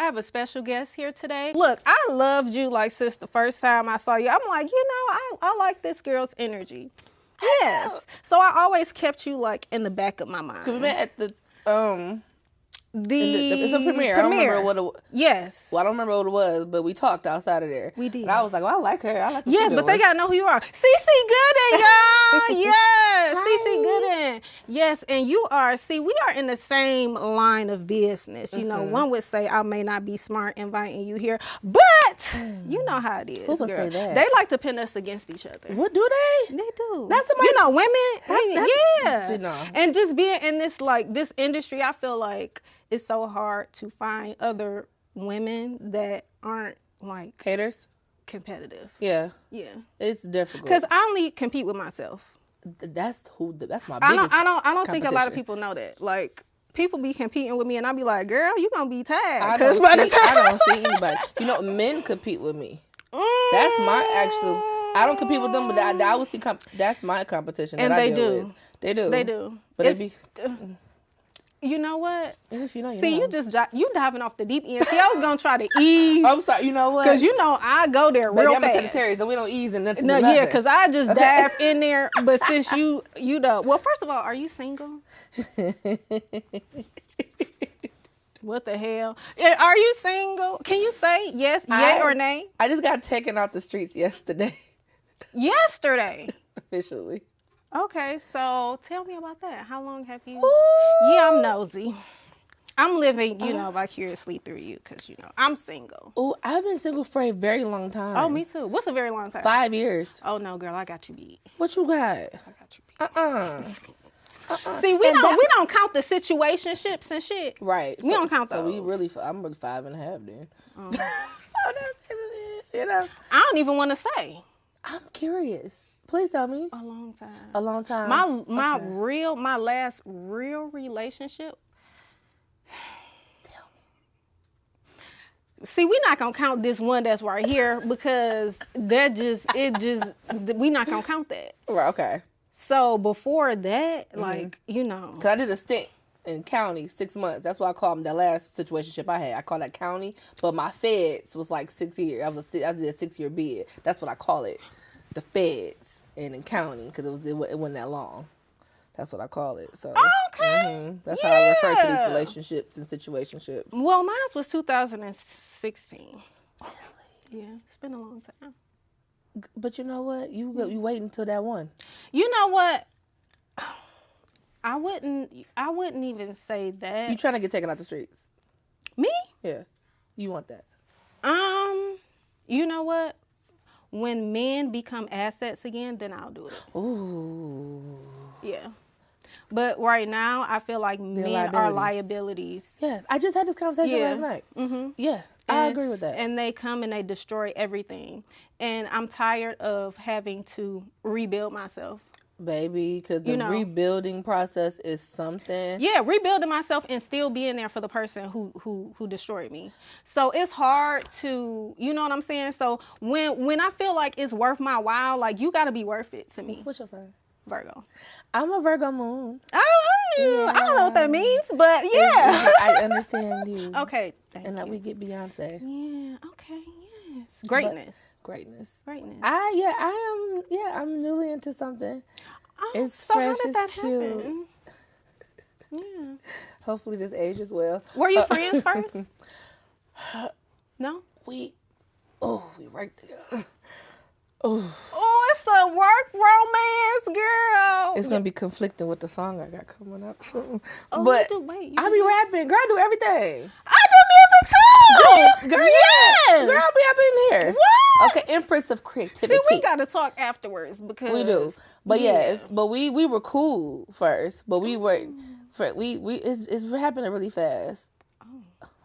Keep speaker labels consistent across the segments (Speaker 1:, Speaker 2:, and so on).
Speaker 1: have a special guest here today. Look, I loved you like since the first time I saw you. I'm like, I like this girl's energy. Yes. So I always kept you like in the back of my mind.
Speaker 2: Cause we met at the it's a premiere. I don't remember what it was.
Speaker 1: Yes.
Speaker 2: Well, I don't remember what it was, but we talked outside of there.
Speaker 1: We did.
Speaker 2: And I was like, well, I like her. I like what
Speaker 1: yes,
Speaker 2: she's
Speaker 1: but
Speaker 2: doing.
Speaker 1: they gotta know who you are. Cece Gooden, y'all. Yes. Cece Gooden. Yes, and you are, we are in the same line of business. You know, one would say I may not be smart inviting you here, but you know how it is.
Speaker 2: Who would say that?
Speaker 1: They like to pin us against each other.
Speaker 2: What do they?
Speaker 1: They do.
Speaker 2: That's somebody.
Speaker 1: You know, women. Yeah.
Speaker 2: You know.
Speaker 1: And just being in this this industry, I feel like it's so hard to find other women that aren't like
Speaker 2: Haters?
Speaker 1: competitive.
Speaker 2: Yeah.
Speaker 1: Yeah.
Speaker 2: It's difficult.
Speaker 1: Because I only compete with myself.
Speaker 2: That's my biggest
Speaker 1: I don't think a lot of people know that. Like, people be competing with me and I be like, girl, you gonna be tagged. I
Speaker 2: don't see anybody. You know, men compete with me. That's my actual. I don't compete with them, but I would see. That's my competition.
Speaker 1: And
Speaker 2: that
Speaker 1: they
Speaker 2: I deal
Speaker 1: do.
Speaker 2: with. They do.
Speaker 1: They do.
Speaker 2: But they be.
Speaker 1: You know what?
Speaker 2: If you know, you
Speaker 1: see,
Speaker 2: know.
Speaker 1: you diving off the deep end. See, I was gonna try to ease.
Speaker 2: I'm sorry. You know what?
Speaker 1: Because you know I go there real fast.
Speaker 2: I'm a Sagittarius, so we don't ease in nothing.
Speaker 1: No, yeah, because I just dive in there. But since you know, well, first of all, are you single? What the hell? Are you single? Can you say yes, yay or nay?
Speaker 2: I just got taken out the streets yesterday.
Speaker 1: Yesterday?
Speaker 2: Officially.
Speaker 1: Okay, so tell me about that. How long have you?
Speaker 2: Ooh.
Speaker 1: Yeah, I'm nosy. I'm living, vicariously through you because, I'm single.
Speaker 2: Oh, I've been single for a very long time.
Speaker 1: Oh, me too. What's a very long time?
Speaker 2: 5 years.
Speaker 1: Oh, no, girl, I got you beat.
Speaker 2: What you got?
Speaker 1: I got you beat. See, we don't count the situationships and shit.
Speaker 2: Right.
Speaker 1: We don't count those.
Speaker 2: So I'm really 5.5 then.
Speaker 1: Oh.
Speaker 2: You know.
Speaker 1: I don't even want to say.
Speaker 2: I'm curious. Please tell me.
Speaker 1: A long time.
Speaker 2: A long time.
Speaker 1: My last real relationship.
Speaker 2: Tell me.
Speaker 1: See, we're not gonna count this one that's right here because we not gonna count that.
Speaker 2: Right. Okay.
Speaker 1: So before that,
Speaker 2: Cause I did a stint in county 6 months. That's why I call them the last situationship I had. I call that county, but my feds was like 6 years. I did a 6-year bid. That's what I call it. The feds and in county because it wasn't that long. That's what I call it. So
Speaker 1: okay,
Speaker 2: that's how I refer to these relationships and situationships.
Speaker 1: Well, mine was 2016.
Speaker 2: Really?
Speaker 1: Yeah, it's been a long time.
Speaker 2: But you know what? You wait until that one.
Speaker 1: You know what? I wouldn't even say that.
Speaker 2: You trying to get taken out the streets?
Speaker 1: Me?
Speaker 2: Yeah. You want that?
Speaker 1: You know what? When men become assets again, then I'll do it.
Speaker 2: Ooh.
Speaker 1: Yeah. But right now, I feel like men are liabilities.
Speaker 2: Yeah. I just had this conversation last night. Mm-hmm. Yeah. I agree with that.
Speaker 1: And they come and they destroy everything. And I'm tired of having to rebuild myself.
Speaker 2: Baby, because the rebuilding process is something.
Speaker 1: Yeah, rebuilding myself and still being there for the person who destroyed me. So it's hard to, you know what I'm saying? So when I feel like it's worth my while, like you got to be worth it to me.
Speaker 2: What's your sign?
Speaker 1: Virgo.
Speaker 2: I'm a Virgo moon.
Speaker 1: Oh, yeah. I don't know what that means, but yeah.
Speaker 2: I understand you.
Speaker 1: Okay, thank you.
Speaker 2: And that we get Beyonce.
Speaker 1: Yeah, okay, yes. Greatness.
Speaker 2: Greatness. I'm newly into something.
Speaker 1: Oh,
Speaker 2: it's
Speaker 1: so
Speaker 2: fresh,
Speaker 1: how did that
Speaker 2: cute.
Speaker 1: happen? Yeah.
Speaker 2: Hopefully this ages well.
Speaker 1: Were you friends first? No?
Speaker 2: We right there.
Speaker 1: Oh, it's a work romance, girl.
Speaker 2: It's gonna be conflicting with the song I got coming up soon.
Speaker 1: Oh,
Speaker 2: but I be rapping. Girl, I do everything.
Speaker 1: I do music too.
Speaker 2: Girl,
Speaker 1: yes.
Speaker 2: Girl, I be up in here.
Speaker 1: What?
Speaker 2: Okay, Empress of Creativity.
Speaker 1: See, we gotta talk afterwards because
Speaker 2: we do. But yes, but we were cool first. But we were it's happening really fast. Oh,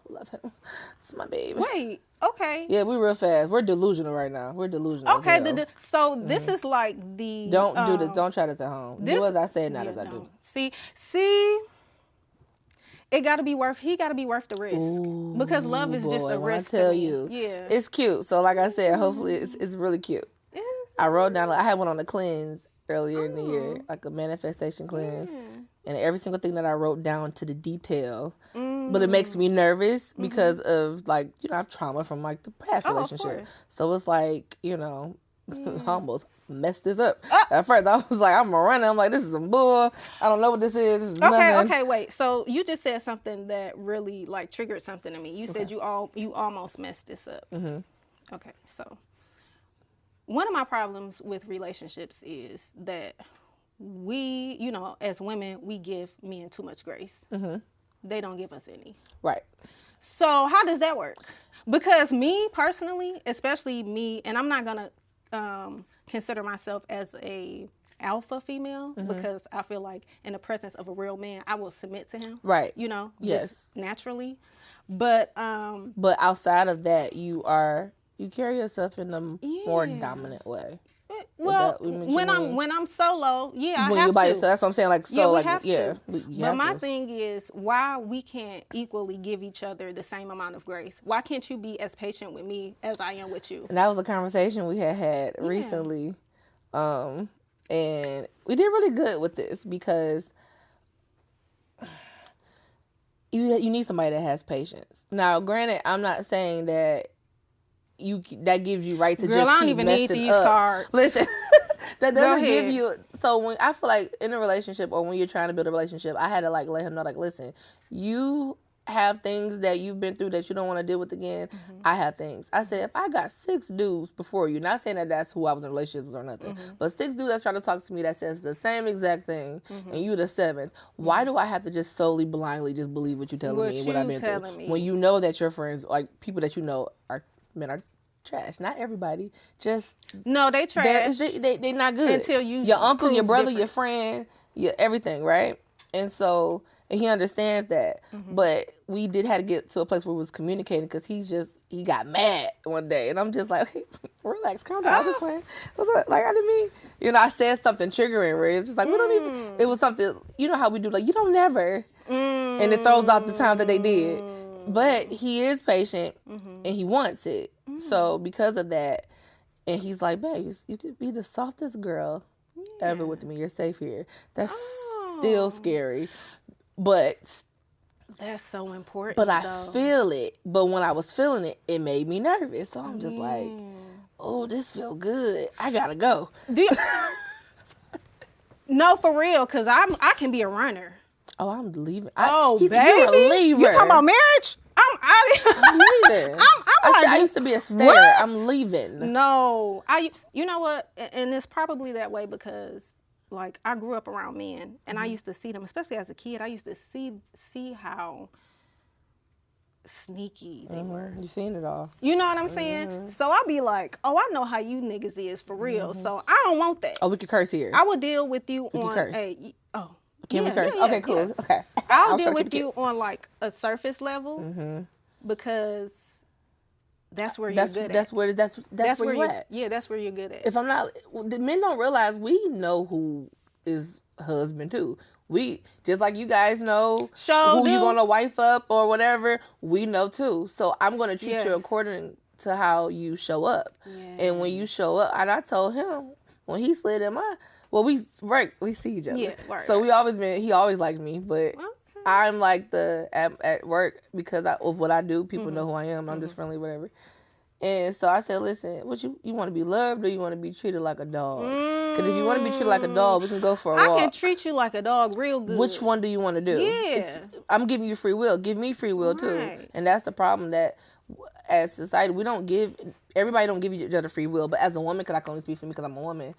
Speaker 2: love him. It's my baby.
Speaker 1: Wait. Okay.
Speaker 2: Yeah, we real fast. We're delusional right now. We're delusional.
Speaker 1: Okay. So this is like the.
Speaker 2: Don't do this. Don't try this at home. Do as I say, not as I do.
Speaker 1: See. It gotta be worth. He gotta be worth the risk.
Speaker 2: Ooh,
Speaker 1: because love is just a risk.
Speaker 2: I tell
Speaker 1: to me.
Speaker 2: you,
Speaker 1: yeah,
Speaker 2: it's cute. So like I said, hopefully it's really cute.
Speaker 1: Yeah.
Speaker 2: I wrote down. I had one on the cleanse earlier in the year, like a manifestation cleanse, and every single thing that I wrote down to the detail But it makes me nervous because of, like, you know, I have trauma from, like, the past
Speaker 1: Of
Speaker 2: relationship.
Speaker 1: course.
Speaker 2: So it's like, you know, I almost messed this up. At first, I was like, I'm going to run. I'm like, this is some bull. I don't know what this is. This is nothing.
Speaker 1: Okay, wait. So you just said something that really, like, triggered something in me. You said you almost messed this up. Okay, so one of my problems with relationships is that we, you know, as women, we give men too much grace. They don't give us any.
Speaker 2: Right.
Speaker 1: So how does that work? Because me personally, especially me, and I'm not going to consider myself as a alpha female because I feel like in the presence of a real man, I will submit to him.
Speaker 2: Right.
Speaker 1: You know, just naturally. But
Speaker 2: outside of that, you carry yourself in a more dominant way.
Speaker 1: Well, when I'm solo, I
Speaker 2: when
Speaker 1: have
Speaker 2: you're by
Speaker 1: to.
Speaker 2: yourself, that's what I'm saying. Like, so,
Speaker 1: we
Speaker 2: like,
Speaker 1: have to. But my
Speaker 2: to.
Speaker 1: thing is, why we can't equally give each other the same amount of grace? Why can't you be as patient with me as I am with you?
Speaker 2: And that was a conversation we had recently, and we did really good with this because you need somebody that has patience. Now, granted, I'm not saying that that gives you right to
Speaker 1: Girl,
Speaker 2: just
Speaker 1: I don't
Speaker 2: keep
Speaker 1: even
Speaker 2: messing
Speaker 1: need these
Speaker 2: up.
Speaker 1: cards.
Speaker 2: Listen, that doesn't give
Speaker 1: ahead.
Speaker 2: you. So when I feel like in a relationship or when you're trying to build a relationship, I had to, like, let him know, like, listen, you have things that you've been through that you don't want to deal with again. I have things. I said, if I got 6 dudes before you, not saying that that's who I was in relationships with or nothing, but 6 dudes that try to talk to me that says the same exact thing, and you the 7th, why do I have to just solely blindly just believe what you're telling me and what I've been through? When you know that your friends, like people that you know are trash. Not everybody. Just
Speaker 1: no, they trash.
Speaker 2: They not good.
Speaker 1: Until
Speaker 2: your uncle, your brother,
Speaker 1: different.
Speaker 2: your friend, your everything, right? And so he understands that. But we did have to get to a place where we was communicating because he got mad one day, and I'm just like, okay, relax, calm down. This way, what's up? Like, I didn't mean, you know, I said something triggering where it was just like we don't even. It was something, you know how we do, like you don't never, and it throws off the time that they did. But he is patient and he wants it. So because of that, and he's like, babe, you could be the softest girl ever with me. You're safe here. That's still scary. But
Speaker 1: that's so important.
Speaker 2: But I feel it. But when I was feeling it, it made me nervous. So I'm just like, oh, this feel good. I gotta go.
Speaker 1: No, for real, because I can be a runner.
Speaker 2: Oh, I'm leaving.
Speaker 1: Baby,
Speaker 2: you're a leaver.
Speaker 1: You talking about marriage?
Speaker 2: I'm leaving. I used to be a stayer. What? I'm leaving.
Speaker 1: No, you know what? And it's probably that way because, like, I grew up around men, and I used to see them, especially as a kid. I used to see how sneaky they were.
Speaker 2: You seen it all.
Speaker 1: You know what I'm saying? So I'd be like, oh, I know how you niggas is for real. So I don't want that.
Speaker 2: Oh, we could curse here.
Speaker 1: I would deal with you on
Speaker 2: curse. Can we curse?
Speaker 1: Yeah,
Speaker 2: okay, cool.
Speaker 1: Yeah.
Speaker 2: Okay.
Speaker 1: I'll deal with you on like a surface level because that's where you're good at.
Speaker 2: That's where you're at.
Speaker 1: Yeah, that's where you're good at.
Speaker 2: If I'm not, the men don't realize we know who is husband too. We, just like you guys know who you gonna wife up or whatever, we know too. So I'm gonna treat you according to how you show up. And when you show up, and I told him when he slid in my, well, we see each other.
Speaker 1: Yeah, right,
Speaker 2: so he always liked me, but I'm like at work because of what I do. People know who I am. I'm just friendly, whatever. And so I said, listen, what you want to be loved or you want to be treated like a dog? Because if you want to be treated like a dog, we can go for a walk.
Speaker 1: I can treat you like a dog real good.
Speaker 2: Which one do you want to do?
Speaker 1: Yeah.
Speaker 2: I'm giving you free will. Give me free will too. And that's the problem that as society, everybody don't give each other free will. But as a woman, because I can only speak for me because I'm a woman,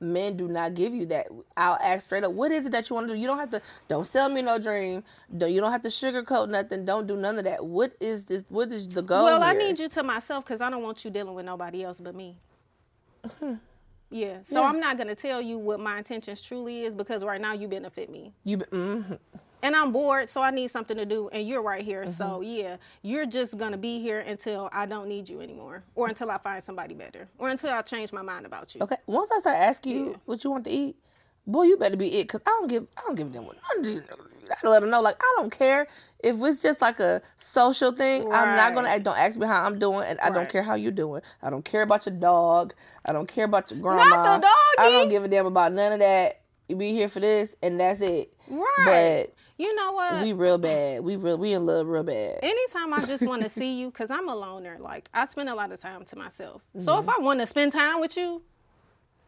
Speaker 2: men do not give you that. I'll ask straight up, what is it that you want to do? You don't have to, don't sell me no dream. You don't have to sugarcoat nothing. Don't do none of that. What is this? What is the goal
Speaker 1: Well,
Speaker 2: here?
Speaker 1: I need you to myself because I don't want you dealing with nobody else but me. So I'm not going to tell you what my intentions truly is because right now you benefit me. And I'm bored, so I need something to do, and you're right here. So, you're just going to be here until I don't need you anymore, or until I find somebody better, or until I change my mind about you.
Speaker 2: Okay, once I start asking you what you want to eat, boy, you better be it, because I don't give them what none of these. I gotta let them know, like, I don't care if it's just like a social thing. I'm not gonna don't ask me how I'm doing, and I don't care how you're doing. I don't care about your dog. I don't care about your grandma.
Speaker 1: Not the doggy.
Speaker 2: I don't give a damn about none of that. You be here for this, and that's it.
Speaker 1: Right. You know what?
Speaker 2: We real bad. We in love real bad.
Speaker 1: Anytime I just want to see you, because I'm a loner, like, I spend a lot of time to myself. So if I want to spend time with you,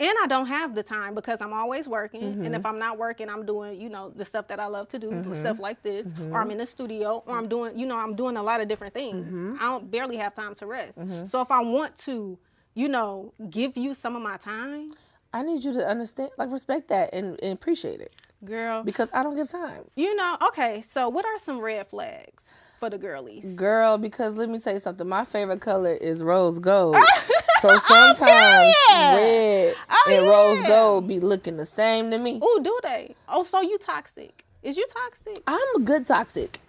Speaker 1: and I don't have the time because I'm always working, and if I'm not working, I'm doing, you know, the stuff that I love to do, stuff like this, or I'm in the studio, or I'm doing, you know, I'm doing a lot of different things. I don't barely have time to rest. So if I want to, you know, give you some of my time,
Speaker 2: I need you to understand, like, respect that and appreciate it.
Speaker 1: girl.
Speaker 2: Because I don't give time.
Speaker 1: You know, okay, so what are some red flags for the girlies?
Speaker 2: Girl, because let me tell you something. My favorite color is rose gold. So sometimes red and rose gold be looking the same to me.
Speaker 1: Oh, do they? Oh, so you toxic. Is you toxic?
Speaker 2: I'm a good toxic.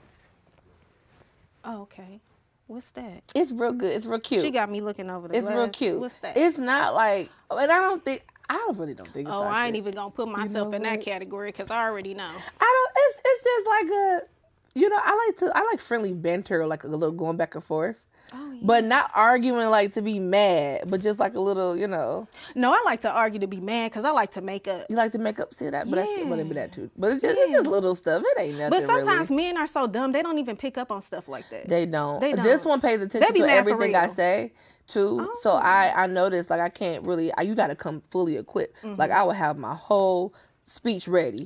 Speaker 1: Oh, okay. What's that?
Speaker 2: It's real good. It's real cute.
Speaker 1: She got me looking over the
Speaker 2: It's
Speaker 1: glass.
Speaker 2: real cute.
Speaker 1: What's that?
Speaker 2: It's not like, and I really don't think it's toxic.
Speaker 1: I ain't even gonna put myself in that category because I already know.
Speaker 2: It's just like a, you know, I like friendly banter, like a little going back and forth.
Speaker 1: Oh, yeah.
Speaker 2: But not arguing like to be mad, but just like a little, you know.
Speaker 1: No, I like to argue to be mad because I like to make up.
Speaker 2: You like to make up, see that? But
Speaker 1: Yeah.
Speaker 2: that's whatever that too. But it's just little stuff. It ain't nothing.
Speaker 1: But sometimes
Speaker 2: really.
Speaker 1: men are so dumb they don't even pick up on stuff like that.
Speaker 2: They don't.
Speaker 1: They don't.
Speaker 2: This one pays attention
Speaker 1: be
Speaker 2: to
Speaker 1: mad for
Speaker 2: everything I
Speaker 1: real.
Speaker 2: say too.
Speaker 1: Oh.
Speaker 2: So I noticed, like, I can't really. You got to come fully equipped. Like, I would have my whole speech ready,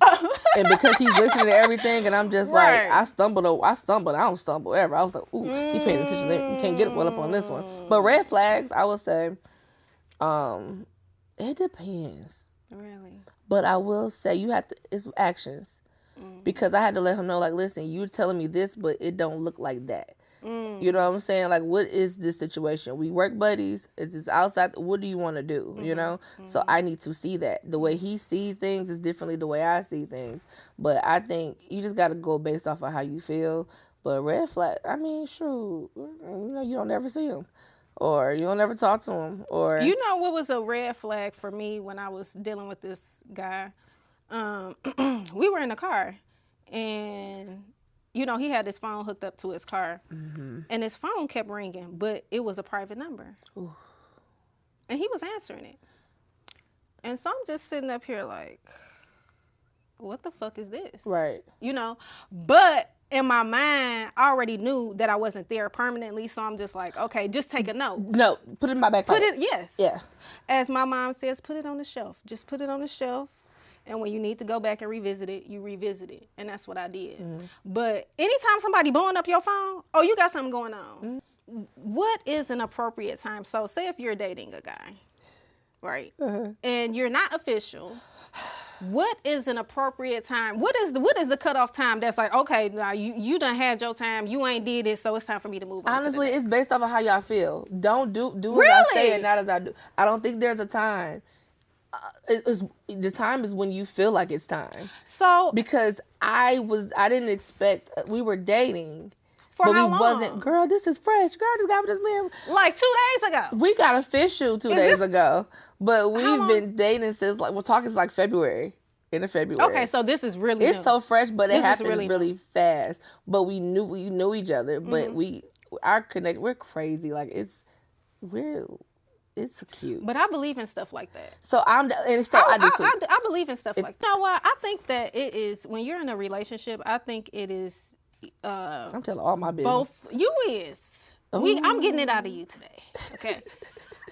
Speaker 2: and because he's listening to everything, and I'm just
Speaker 1: Right.
Speaker 2: like, I stumbled. I don't stumble ever. I was like, ooh, he paying attention. You can't get well up on this one. But red flags, I would say, it depends.
Speaker 1: Really?
Speaker 2: But I will say you have to. It's actions. Because I had to let him know, like, listen, you telling me this, but it don't look like that. You know what I'm saying? Like, what is this situation? We work buddies. Is this outside? What do you want to do? You know? So I need to see that. The way he sees things is differently the way I see things. But I think you just got to go based off of how you feel. But red flag, I mean, shoot, you know, you don't ever see him. Or you don't ever talk to him. Or
Speaker 1: You know what was a red flag for me when I was dealing with this guy? We were in the car, and you know, he had his phone hooked up to his car, and his phone kept ringing, but it was a private number. Ooh. And he was answering it. And so I'm just sitting up here like, what the fuck is this?
Speaker 2: Right.
Speaker 1: You know, but in my mind, I already knew that I wasn't there permanently, so I'm just like, okay, just take a note.
Speaker 2: No, put it in my back pocket.
Speaker 1: Yes.
Speaker 2: Yeah.
Speaker 1: As my mom says, put it on the shelf. Just put it on the shelf. And when you need to go back and revisit it, you revisit it. And that's what I did. But anytime somebody blowing up your phone, oh, you got something going on. What is an appropriate time? So say if you're dating a guy, right? And you're not official. What is an appropriate time? What is the cutoff time that's like, okay, now you done had your time, you ain't did it, so it's time for me to move on.
Speaker 2: Honestly, it's based off of how y'all feel. Don't do as
Speaker 1: Really?
Speaker 2: I say and not as I do. I don't think there's a time. The time is when you feel like it's time.
Speaker 1: So
Speaker 2: Because I didn't expect, we were dating.
Speaker 1: for
Speaker 2: But
Speaker 1: how
Speaker 2: we
Speaker 1: long?
Speaker 2: wasn't, girl, this is fresh. Girl, this guy with this man.
Speaker 1: Like 2 days ago.
Speaker 2: We got official 2 days ago. But we've
Speaker 1: long?
Speaker 2: been dating since, like, we're talking like February. In the February.
Speaker 1: Okay, so this is really
Speaker 2: It's
Speaker 1: new.
Speaker 2: so fresh, but it
Speaker 1: This is
Speaker 2: happened
Speaker 1: really
Speaker 2: really fast. But we knew each other. But we're crazy. Like, it's cute.
Speaker 1: But I believe in stuff like that.
Speaker 2: So I do too.
Speaker 1: I believe in stuff like that. You know what? I think that it is, when you're in a relationship, I think it is
Speaker 2: I'm telling all my business.
Speaker 1: both. You is. I'm getting it out of you today. Okay.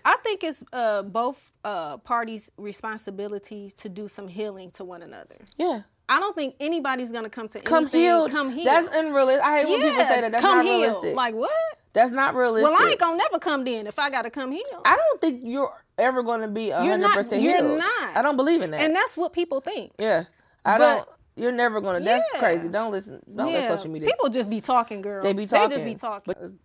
Speaker 1: I think it's both parties' responsibility to do some healing to one another.
Speaker 2: Yeah.
Speaker 1: I don't think anybody's going to come
Speaker 2: Come healed. That's unrealistic. I hate when people say that. That's not realistic.
Speaker 1: Like, what?
Speaker 2: That's not realistic.
Speaker 1: Well, I ain't going to never come then if I got to come healed.
Speaker 2: I don't think you're ever going to be 100% healed.
Speaker 1: You're not.
Speaker 2: I don't believe in that.
Speaker 1: And that's what people think.
Speaker 2: Yeah. You're never going to. That's crazy. Don't listen. Don't let social media.
Speaker 1: People just be talking, girl.
Speaker 2: They be talking.
Speaker 1: They just be talking.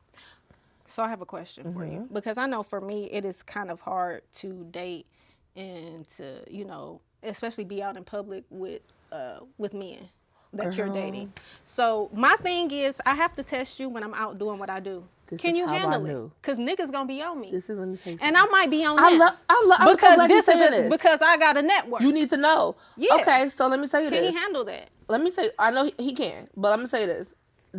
Speaker 1: So I have a question for you, because I know for me it is kind of hard to date and to, you know, especially be out in public with men that you're dating. So my thing is, I have to test you when I'm out doing what I do. Can you handle it? Because niggas gonna be on me.
Speaker 2: This is, let me tell you something.
Speaker 1: And I might be on
Speaker 2: I'm
Speaker 1: because because I got a network.
Speaker 2: You need to know.
Speaker 1: Yeah.
Speaker 2: Okay, so let me tell you this.
Speaker 1: Can he handle that?
Speaker 2: Let me say, I know he can, but I'm gonna say this.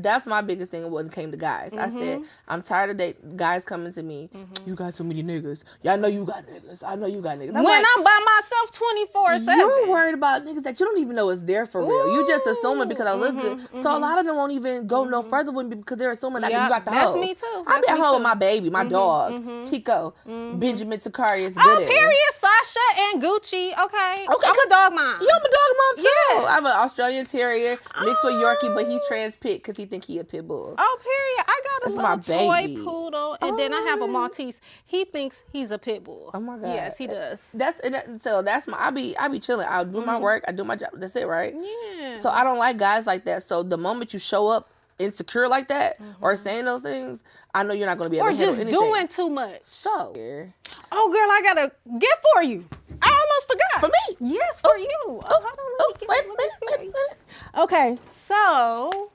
Speaker 2: that's my biggest thing when it came to guys. I said, I'm tired of guys coming to me. You got so many niggas. Yeah, I know you got niggas. I know you got niggas.
Speaker 1: When I'm by myself 24/7.
Speaker 2: You're worried about niggas that you don't even know is there for real. You just assuming because I look good. So a lot of them won't even go no further with me because they're assuming that you got the hoes.
Speaker 1: That's me too.
Speaker 2: I be at home with my baby, my dog, Tico, Benjamin Takarius.
Speaker 1: Oh, period. Sasha and Gucci. Okay. I'm a dog mom.
Speaker 2: You're a dog mom too. Yes. I have an Australian Terrier mixed with Yorkie, but he trans pit because he think he a pit bull.
Speaker 1: Oh, period. I got a little toy poodle, and then I have a Maltese. He thinks he's a pit bull.
Speaker 2: Oh my god.
Speaker 1: Yes, he does.
Speaker 2: So that's my. I be chilling. I'll do my work. I do my job. That's it, right?
Speaker 1: Yeah.
Speaker 2: So I don't like guys like that. So the moment you show up insecure like that or saying those things, I know you're not going to be able to handle anything.
Speaker 1: Or just doing too much.
Speaker 2: So.
Speaker 1: Oh, girl, I got a gift for you. I almost forgot.
Speaker 2: For me?
Speaker 1: Yes, for you. Hold on, let me get. Okay, so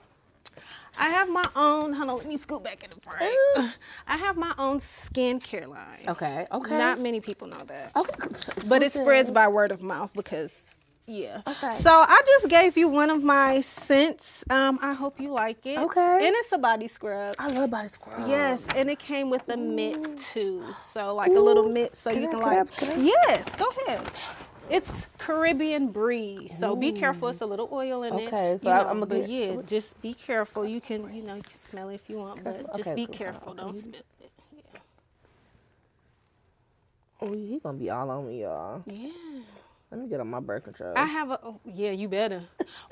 Speaker 1: I have my own. Hold on, let me scoot back in the frame. I have my own skincare line.
Speaker 2: Okay.
Speaker 1: Not many people know that.
Speaker 2: Okay.
Speaker 1: But it spreads by word of mouth because. Yeah.
Speaker 2: Okay.
Speaker 1: So I just gave you one of my scents. I hope you like it.
Speaker 2: Okay.
Speaker 1: And it's a body scrub.
Speaker 2: I love body scrub.
Speaker 1: Yes, and it came with a mitt too. So like a little mitt, so you can like. Yes, go ahead. It's Caribbean breeze, so be careful. It's a little oil in it.
Speaker 2: Okay, so I'm looking.
Speaker 1: But yeah, just be careful. You can, you can smell it if you want, but just be careful. Don't smell it. Yeah.
Speaker 2: Oh, he gonna be all on me, y'all.
Speaker 1: Yeah.
Speaker 2: Let me get on my birth control.
Speaker 1: I have yeah, you better.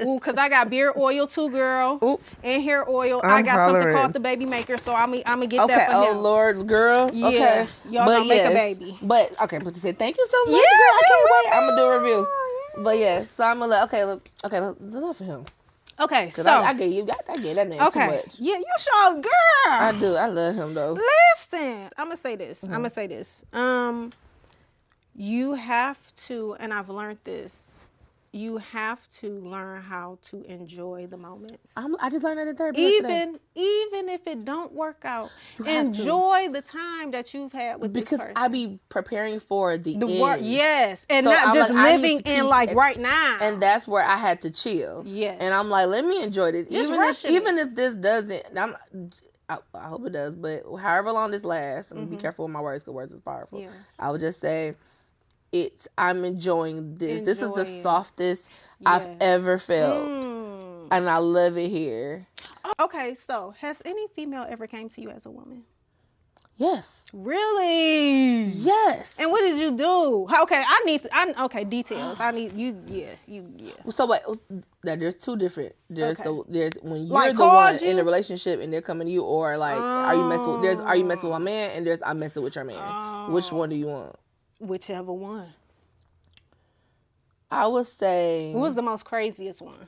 Speaker 1: Ooh, because I got beard oil too, girl.
Speaker 2: Ooh.
Speaker 1: And hair oil. I got something called the baby maker, so I'm gonna get that for him.
Speaker 2: Oh, Lord, girl.
Speaker 1: Yeah.
Speaker 2: Okay.
Speaker 1: Y'all gonna make a baby.
Speaker 2: But, okay, but you said thank you so much,
Speaker 1: Yeah,
Speaker 2: girl. I can't wait.
Speaker 1: welcome.
Speaker 2: I'm going to do a review. But, yeah, so I'm going to let's enough for him.
Speaker 1: Okay, so.
Speaker 2: I gave that name too much.
Speaker 1: Yeah, you sure, girl.
Speaker 2: I do. I love him, though.
Speaker 1: Listen. I'm going to say this. You have to, and I've learned this, you have to learn how to enjoy the moments.
Speaker 2: I just learned that in therapy.
Speaker 1: Even if it don't work out, enjoy the time that you've had with this person.
Speaker 2: Because I be preparing for the end.
Speaker 1: Work, yes, and so not just living in like right now.
Speaker 2: And that's where I had to chill.
Speaker 1: Yes,
Speaker 2: and I'm like, let me enjoy this.
Speaker 1: Just
Speaker 2: even if this doesn't, I hope it does. But however long this lasts, I'm gonna be careful with my words because words is powerful. Yeah. I would just say. I'm enjoying this. This is the softest I've ever felt. And I love it here.
Speaker 1: Okay, so has any female ever came to you as a woman?
Speaker 2: Yes.
Speaker 1: Really?
Speaker 2: Yes.
Speaker 1: And what did you do? Okay, details. I need you.
Speaker 2: So wait, there's two different. There's when you're like the one in the relationship and they're coming to you, or like are you messing with my man, and there's I'm messing with your man. Which one do you want?
Speaker 1: Whichever one.
Speaker 2: I would say.
Speaker 1: What was the most craziest one?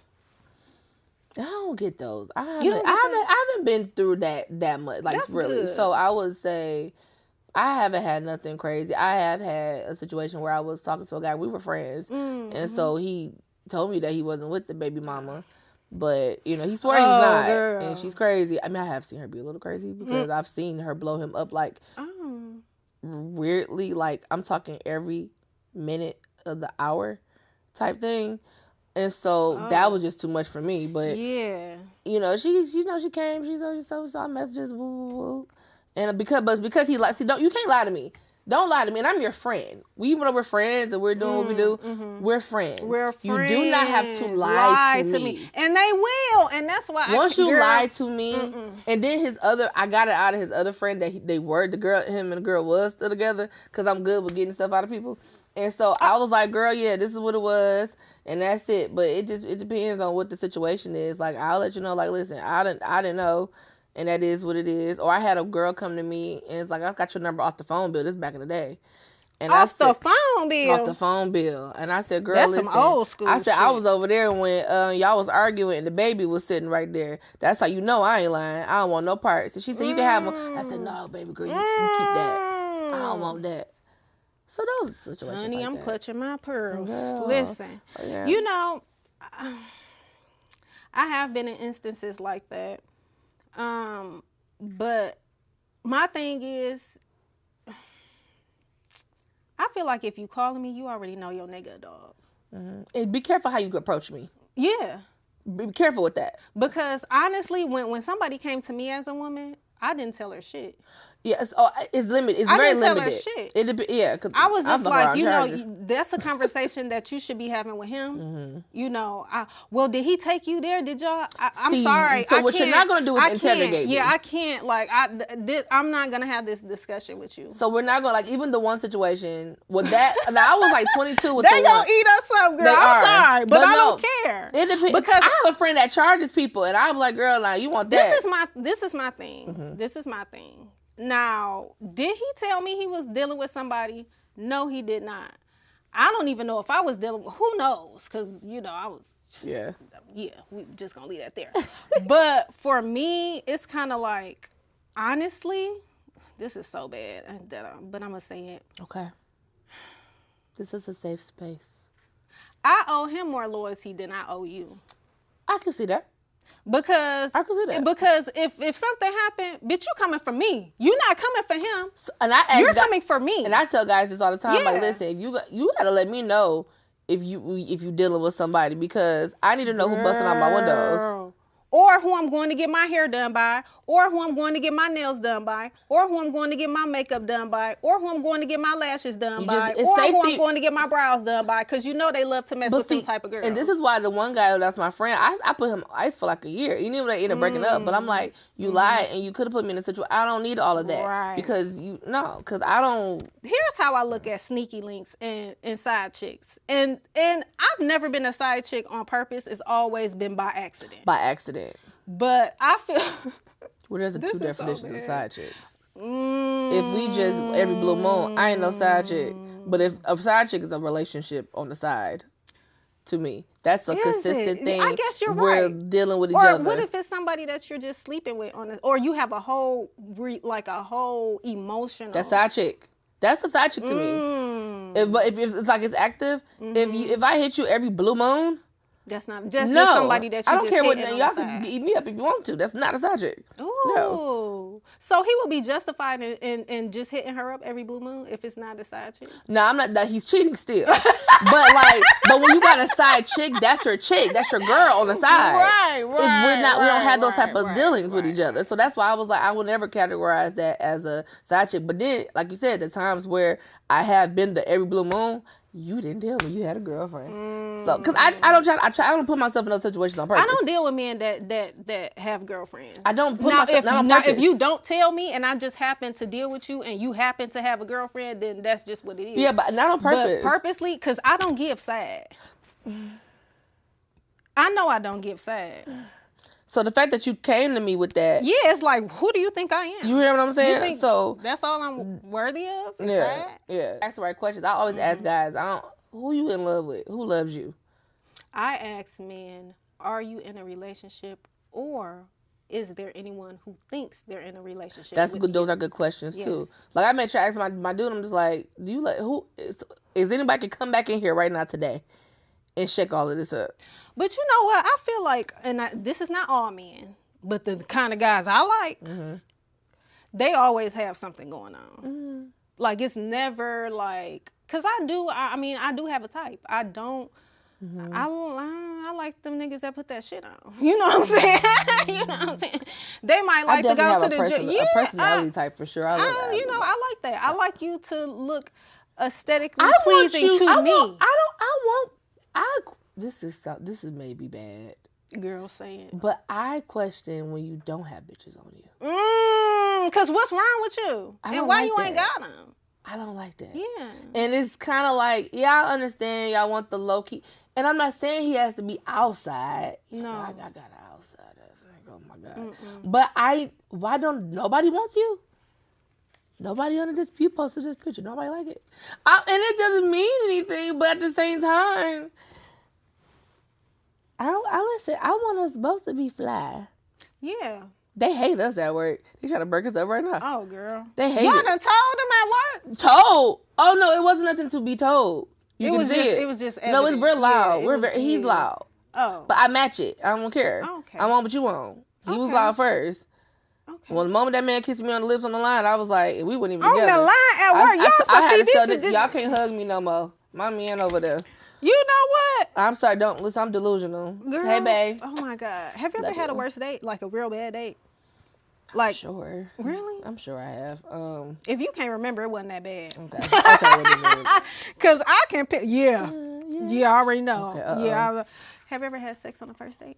Speaker 2: I don't get those. I haven't been through that much. Like, that's really. Good. So I would say I haven't had nothing crazy. I have had a situation where I was talking to a guy. We were friends. And so he told me that he wasn't with the baby mama. But, he swore he's not. Girl. And she's crazy. I mean, I have seen her be a little crazy because I've seen her blow him up like weirdly, like I'm talking every minute of the hour type thing. And so that was just too much for me. But she came, she saw messages, woo, woo, woo. And because he like, you can't lie to me. Don't lie to me. And I'm your friend. Even though we're friends and we're doing what we do, we're friends. You do not have to lie to me.
Speaker 1: And they will. And that's why
Speaker 2: once you lie to me, and then I got it out of his other friend that him and the girl was still together because I'm good with getting stuff out of people. And so I was like, girl, yeah, this is what it was. And that's it. But it depends on what the situation is. Like, I'll let you know, like, listen, I didn't know. And that is what it is. Or I had a girl come to me and it's like, I got your number off the phone bill. This is back in the day. And
Speaker 1: off the phone bill?
Speaker 2: And I said, girl,
Speaker 1: that's
Speaker 2: listen.
Speaker 1: Some old school
Speaker 2: I said,
Speaker 1: shit.
Speaker 2: I was over there when y'all was arguing and the baby was sitting right there. That's how you know I ain't lying. I don't want no parts. And she said, you can have them. I said, no, baby girl, you keep that. I don't want that. So those situations.
Speaker 1: Honey,
Speaker 2: like
Speaker 1: I'm
Speaker 2: that.
Speaker 1: clutching my pearls.
Speaker 2: Girl.
Speaker 1: Listen,
Speaker 2: yeah.
Speaker 1: I have been in instances like that. But my thing is, I feel like if you calling me, you already know your nigga dog.
Speaker 2: And be careful how you approach me.
Speaker 1: Yeah.
Speaker 2: Be careful with that.
Speaker 1: Because honestly, when somebody came to me as a woman, I didn't tell her shit.
Speaker 2: Yes, it's limited. It's
Speaker 1: I
Speaker 2: very
Speaker 1: didn't tell
Speaker 2: limited.
Speaker 1: her shit.
Speaker 2: Yeah, because
Speaker 1: I was just like, you know, that's a conversation that you should be having with him.
Speaker 2: Mm-hmm.
Speaker 1: You know, well, did he take you there? Did y'all? I'm sorry.
Speaker 2: So what you're not going to do is interrogate me.
Speaker 1: Yeah, I can't. Like, I'm not going to have this discussion with you.
Speaker 2: So we're not going to, like, even the one situation with that. I was like 22 with
Speaker 1: they gonna eat us up, girl. I'm sorry, but I don't care.
Speaker 2: It depends. Because I have a friend that charges people, and I'm like, girl, now you want that?
Speaker 1: This is my thing. Mm-hmm. This is my thing. Now, did he tell me he was dealing with somebody? No, he did not. I don't even know if I was dealing with, who knows? Because, you know, I was. Yeah, we just going to leave that there. But for me, it's kind of like, honestly, this is so bad, but I'm going to say it.
Speaker 2: Okay. This is a safe space.
Speaker 1: I owe him more loyalty than I owe you.
Speaker 2: I can see that.
Speaker 1: Because I can see that. Because if something happened, bitch, you coming for me. You not coming for him. You're coming for me.
Speaker 2: And I tell guys this all the time. Yeah. Like, listen, if you gotta let me know if you dealing with somebody, because I need to know who busting out my windows.
Speaker 1: Or who I'm going to get my hair done by, or who I'm going to get my nails done by, or who I'm going to get my makeup done by, or who I'm going to get my lashes done by, or who I'm going to get my brows done by, because you know they love to mess with them type of girls.
Speaker 2: And this is why the one guy that's my friend, I put him ice for like a year. You knew they ended up breaking up, but I'm like, you lied, and you could have put me in a situation. I don't need all of that. Right. Because I don't.
Speaker 1: Here's how I look at sneaky links and side chicks. And I've never been a side chick on purpose. It's always been by accident.
Speaker 2: By accident.
Speaker 1: But I feel...
Speaker 2: Well, there's two definitions of side chicks. If we just, every blue moon, I ain't no side chick. But if a side chick is a relationship on the side, to me, that's a consistent thing.
Speaker 1: I guess you're right.
Speaker 2: We're dealing with each other.
Speaker 1: Or what if it's somebody that you're just sleeping with, or you have a whole, emotional...
Speaker 2: That's side chick. That's a side chick to me. If it's like it's active, if I hit you every blue moon...
Speaker 1: That's not just somebody that you
Speaker 2: I don't care what y'all can eat me up if you want to. That's not a side chick.
Speaker 1: Ooh. No. So he would be justified in just hitting her up every blue moon if it's not a side chick?
Speaker 2: No, I'm not. That he's cheating still. but when you got a side chick, that's your chick. That's your girl on the side.
Speaker 1: Right.
Speaker 2: We don't have those type of dealings with each other. So that's why I was like, I will never categorize that as a side chick. But then, like you said, the times where I have been the every blue moon, you didn't tell me you had a girlfriend. So, because I don't put myself in those situations on purpose.
Speaker 1: I don't deal with men that have girlfriends.
Speaker 2: I don't put myself on purpose.
Speaker 1: If you don't tell me and I just happen to deal with you and you happen to have a girlfriend, then that's just what it is.
Speaker 2: Yeah, but not on purpose.
Speaker 1: But purposely, because I don't give side. I know I don't give side.
Speaker 2: So the fact that you came to me with that.
Speaker 1: Yeah, it's like, who do you think I am?
Speaker 2: You hear what I'm saying?
Speaker 1: So that's all I'm worthy of?
Speaker 2: Yeah. Ask the right questions. I always ask guys, who you in love with? Who loves you?
Speaker 1: I ask men, are you in a relationship, or is there anyone who thinks they're in a relationship?
Speaker 2: That's good. Those are good questions too. Like I made sure I asked my dude, I'm just like, do you like is anybody can come back in here right now today and shake all of this up?
Speaker 1: But you know what? I feel like, this is not all men, but the kind of guys I like, they always have something going on. Like, it's never like, because I do have a type. I don't, I like them niggas that put that shit on. You know what I'm saying? You know what I'm saying? They might like to go to the gym.
Speaker 2: Yeah, a personality type for sure.
Speaker 1: I like that. I like you to look aesthetically pleasing to me.
Speaker 2: This is maybe bad.
Speaker 1: Girl, say it.
Speaker 2: But I question when you don't have bitches on you.
Speaker 1: Because what's wrong with you? And why you ain't got them?
Speaker 2: I don't like that.
Speaker 1: Yeah.
Speaker 2: And it's kind of like, I understand y'all want the low key. And I'm not saying he has to be outside.
Speaker 1: No.
Speaker 2: I got an outside. That's like, oh my God. But why don't nobody wants you? Nobody under this, you posted this picture. Nobody like it. And it doesn't mean anything, but at the same time, I want us both to be fly.
Speaker 1: Yeah.
Speaker 2: They hate us at work. They trying to break us up right now.
Speaker 1: Oh, girl.
Speaker 2: They hate
Speaker 1: Y'all
Speaker 2: it.
Speaker 1: done told them at work?
Speaker 2: Told? Oh, no, it wasn't nothing to be told.
Speaker 1: It was just evident.
Speaker 2: No, it's real loud. He's loud.
Speaker 1: Oh.
Speaker 2: But I match it. I don't care.
Speaker 1: Okay.
Speaker 2: I want what you want. He was loud first. Okay. Well, the moment that man kissed me on the lips on the line, I was like, we wouldn't even
Speaker 1: together. On the line at work? Y'all supposed to see this.
Speaker 2: Y'all can't hug me no more. My man over there.
Speaker 1: You know what?
Speaker 2: I'm sorry. Don't listen. I'm delusional.
Speaker 1: Girl,
Speaker 2: hey, babe.
Speaker 1: Oh my God. Have you ever
Speaker 2: Love
Speaker 1: had a
Speaker 2: you.
Speaker 1: worse date? Like a real bad date? Like,
Speaker 2: Sure.
Speaker 1: really?
Speaker 2: I'm sure I have.
Speaker 1: If you can't remember, it wasn't that bad.
Speaker 2: Okay. Okay.
Speaker 1: Because I can pick. Yeah.
Speaker 2: Yeah.
Speaker 1: I already know.
Speaker 2: Okay,
Speaker 1: Yeah. Have you ever had sex on the first date?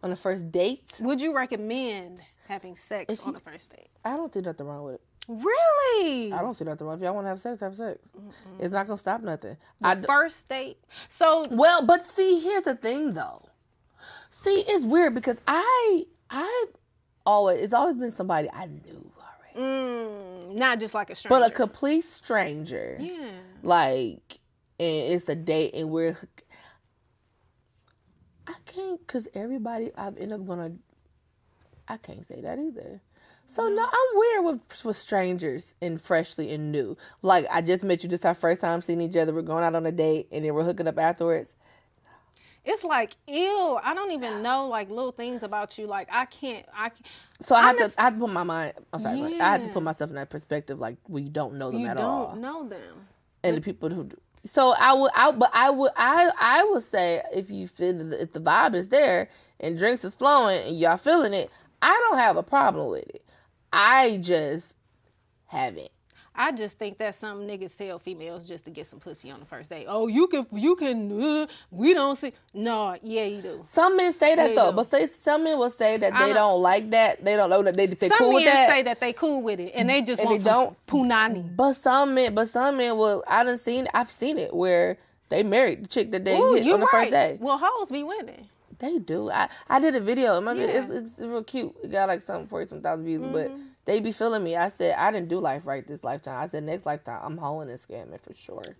Speaker 2: On the first date?
Speaker 1: Would you recommend having sex on the first date?
Speaker 2: I don't see nothing wrong with it.
Speaker 1: Really?
Speaker 2: I don't see nothing wrong. If y'all want to have sex, have sex. It's not gonna stop nothing.
Speaker 1: First date. So
Speaker 2: well, but see, here's the thing though. See, it's weird because it's always been somebody I knew already.
Speaker 1: Not just like a stranger.
Speaker 2: But a complete stranger.
Speaker 1: Yeah.
Speaker 2: Like, and it's a date and I can't, because everybody I've ended up I can't say that either. So no, I'm weird with strangers and freshly and new. Like, I just met you, this our first time seeing each other. We're going out on a date and then we're hooking up afterwards.
Speaker 1: It's like, ew, I don't even know like little things about you. Like I can't.
Speaker 2: So I have to put my mind. I'm sorry,
Speaker 1: Yeah.
Speaker 2: I have to put myself in that perspective. Like, where you don't know them at all.
Speaker 1: You don't know them.
Speaker 2: And the people who do. So I would say if you feel if the vibe is there and drinks is flowing and y'all feeling it, I don't have a problem with it. I just haven't.
Speaker 1: I just think that's some niggas tell females just to get some pussy on the first date. Oh, you can, we don't see. No, yeah, you do.
Speaker 2: Some men say that though,
Speaker 1: do.
Speaker 2: but some men will say that they don't like that. They don't know that they cool with that.
Speaker 1: Some men say that they cool with it and they just want some punani.
Speaker 2: But some men will. I've seen it where they married the chick that they hit on the first day.
Speaker 1: Well, hoes be winning.
Speaker 2: They do. I did a video. My video, it's real cute. It got like something 40,000 views, but they be feeling me. I said I didn't do life right this lifetime. I said next lifetime I'm hoeing and scamming for sure.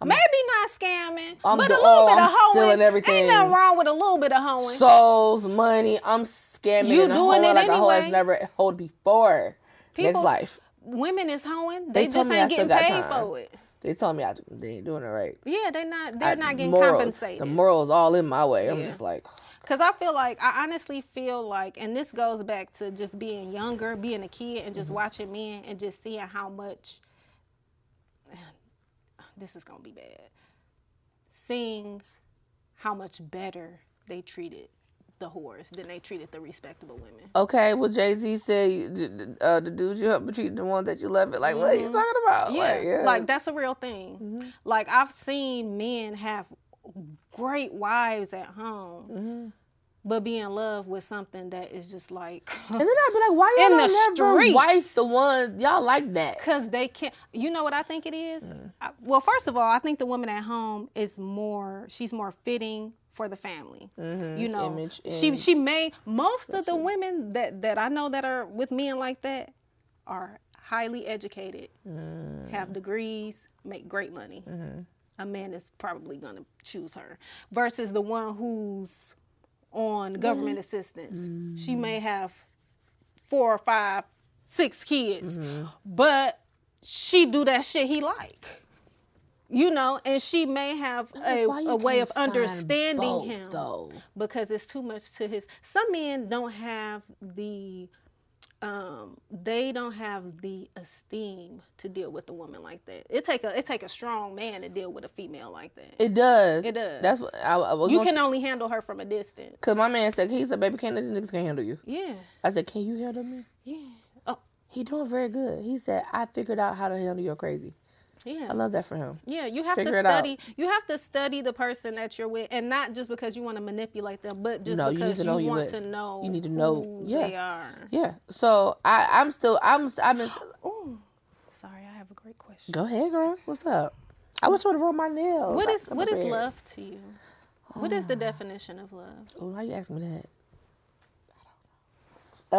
Speaker 1: Maybe not scamming, but a little bit of hoeing.
Speaker 2: Stealing everything.
Speaker 1: Ain't nothing wrong with a little bit of hoeing.
Speaker 2: Souls, money. I'm scamming.
Speaker 1: You
Speaker 2: and
Speaker 1: doing
Speaker 2: hoeing
Speaker 1: it
Speaker 2: like
Speaker 1: anyway.
Speaker 2: a hoe has never hoed before. Next life.
Speaker 1: Women is hoeing. They
Speaker 2: told
Speaker 1: just
Speaker 2: me
Speaker 1: ain't
Speaker 2: I still
Speaker 1: getting
Speaker 2: got
Speaker 1: paid
Speaker 2: time.
Speaker 1: for it.
Speaker 2: They told me they ain't doing it right.
Speaker 1: Yeah, they're not getting compensated.
Speaker 2: The morals all in my way. I'm just like.
Speaker 1: Because I honestly feel like, and this goes back to just being younger, being a kid, and just watching men and just seeing how much, this is going to be bad, seeing how much better they treated the whores than they treated the respectable women.
Speaker 2: Okay, well, Jay-Z said the dudes you help treat the ones that you love it. Like, what are you talking about?
Speaker 1: Yeah, like that's a real thing. Like, I've seen men have great wives at home, but be in love with something that is just like.
Speaker 2: And then I'd be like, why y'all never wife the ones y'all like that?
Speaker 1: Because they can't. You know what I think it is? Well, first of all, I think the woman at home she's more fitting for the family. You know,
Speaker 2: Image
Speaker 1: she may, most of the women that I know that are with men like that are highly educated, have degrees, make great money. A man is probably going to choose her versus the one who's on government assistance. She may have 4 or 5, 6 kids, but she do that shit he like. You know, and she may have a way of understanding him though, because it's too much to his. Some men don't have the esteem to deal with a woman like that. It take a strong man to deal with a female like that.
Speaker 2: It does.
Speaker 1: It does.
Speaker 2: That's what I was.
Speaker 1: You can only handle her from a distance.
Speaker 2: Cause my man said, baby, the niggas can't handle you.
Speaker 1: Yeah.
Speaker 2: I said, can you handle me?
Speaker 1: Yeah. Oh,
Speaker 2: he doing very good. He said, I figured out how to handle your crazy.
Speaker 1: Yeah.
Speaker 2: I love that for him.
Speaker 1: Yeah, you have to study. You have to study the person that you're with, and not just because you want to manipulate them, but just because you want to know. You need to know who they are.
Speaker 2: Yeah. So I've been.
Speaker 1: Oh, sorry, I have a great question.
Speaker 2: Go ahead, girl. What's up? I was trying to roll my nails.
Speaker 1: What is love to you? What is the definition of love?
Speaker 2: Oh, why you ask me that? I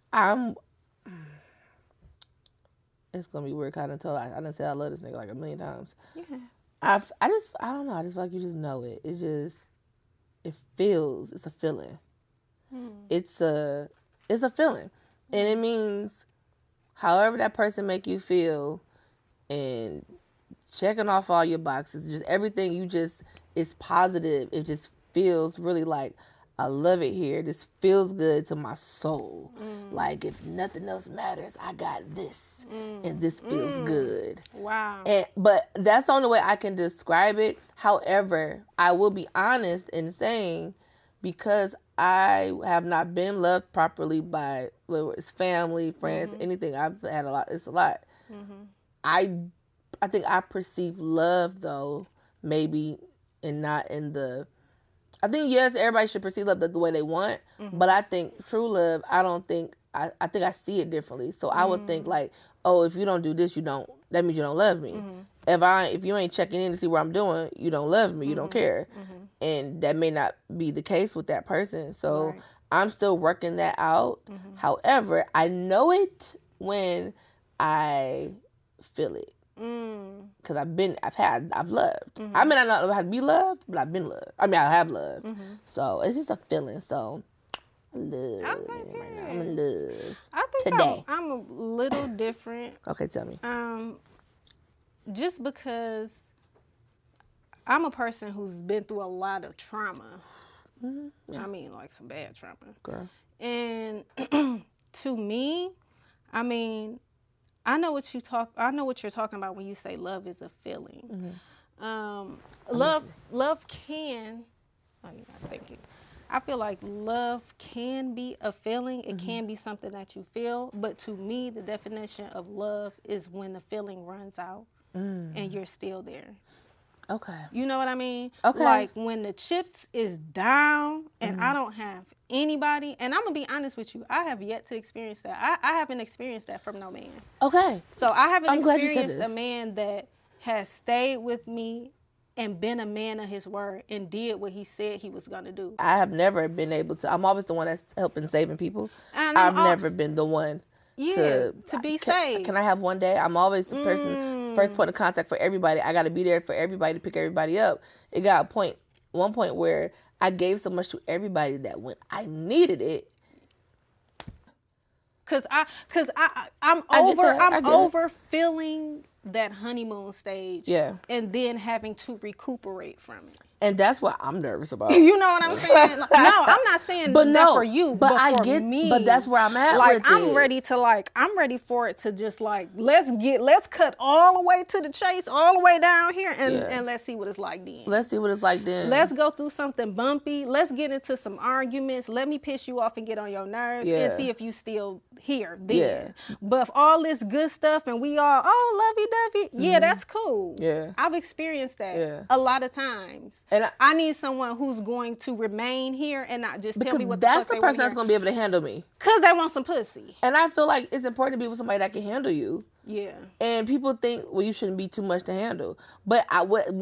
Speaker 2: don't know. It's gonna be weird. I done said I love this nigga like a million times.
Speaker 1: Yeah.
Speaker 2: I don't know. I just feel like you just know it. It's a feeling. It's a feeling, and it means however that person make you feel, and checking off all your boxes. Just everything is positive. It just feels really like I love it here. This feels good to my soul. Like, if nothing else matters, I got this. And this feels good.
Speaker 1: Wow.
Speaker 2: But that's the only way I can describe it. However, I will be honest in saying, because I have not been loved properly by, whether it's family, friends, anything. I've had a lot. It's a lot. I think I perceive love, though, maybe, and not in the... I think, yes, everybody should perceive love the way they want, but I think true love, I think I see it differently. So I would think like, oh, if you don't do this, that means you don't love me. If you ain't checking in to see what I'm doing, you don't love me, you don't care. And that may not be the case with that person. So I'm still working that out. However, I know it when I feel it. Because I've loved. I may not know how to be loved, but I've been loved. I mean, I have loved. So it's just a feeling. So I'm in love right now. I'm in love.
Speaker 1: I think
Speaker 2: today.
Speaker 1: I'm a little different.
Speaker 2: Okay, tell me.
Speaker 1: Just because I'm a person who's been through a lot of trauma. I mean, like some bad trauma.
Speaker 2: Girl. And
Speaker 1: to me, I mean, I know what you're talking about when you say love is a feeling. Love can. Oh yeah, thank you. I feel like love can be a feeling. It can be something that you feel, but to me, the definition of love is when the feeling runs out and you're still there.
Speaker 2: Okay.
Speaker 1: You know what I mean?
Speaker 2: Okay.
Speaker 1: Like when the chips is down and I don't have anybody, and I'm going to be honest with you, I have yet to experience that. I haven't experienced that from no man.
Speaker 2: Okay.
Speaker 1: So I haven't experienced a man that has stayed with me and been a man of his word and did what he said he was going to do.
Speaker 2: I have never been able to. I'm always the one that's helping saving people. I've never been the one to
Speaker 1: be saved.
Speaker 2: Can I have one day? I'm always the person, first point of contact for everybody. I got to be there for everybody to pick everybody up. It got one point where I gave so much to everybody that when I needed it,
Speaker 1: I'm over feeling that honeymoon stage.
Speaker 2: Yeah.
Speaker 1: And then having to recuperate from it.
Speaker 2: And that's what I'm nervous about.
Speaker 1: You know what I'm saying? Like, no, I'm not saying that for you, but for me.
Speaker 2: But that's where I'm at.
Speaker 1: Like
Speaker 2: with
Speaker 1: I'm ready for it to just like let's cut all the way to the chase, all the way down here, and let's see what it's like then.
Speaker 2: Let's see what it's like then.
Speaker 1: Let's go through something bumpy. Let's get into some arguments. Let me piss you off and get on your nerves and see if you still here then. Yeah. But if all this good stuff and we all lovey-dovey, that's cool.
Speaker 2: Yeah.
Speaker 1: I've experienced that a lot of times. And I need someone who's going to remain here and not just tell me what the fuck they want to hear. That's the person
Speaker 2: that's going to be able to handle me.
Speaker 1: Because they want some pussy.
Speaker 2: And I feel like it's important to be with somebody that can handle you.
Speaker 1: Yeah.
Speaker 2: And people think, well, you shouldn't be too much to handle. But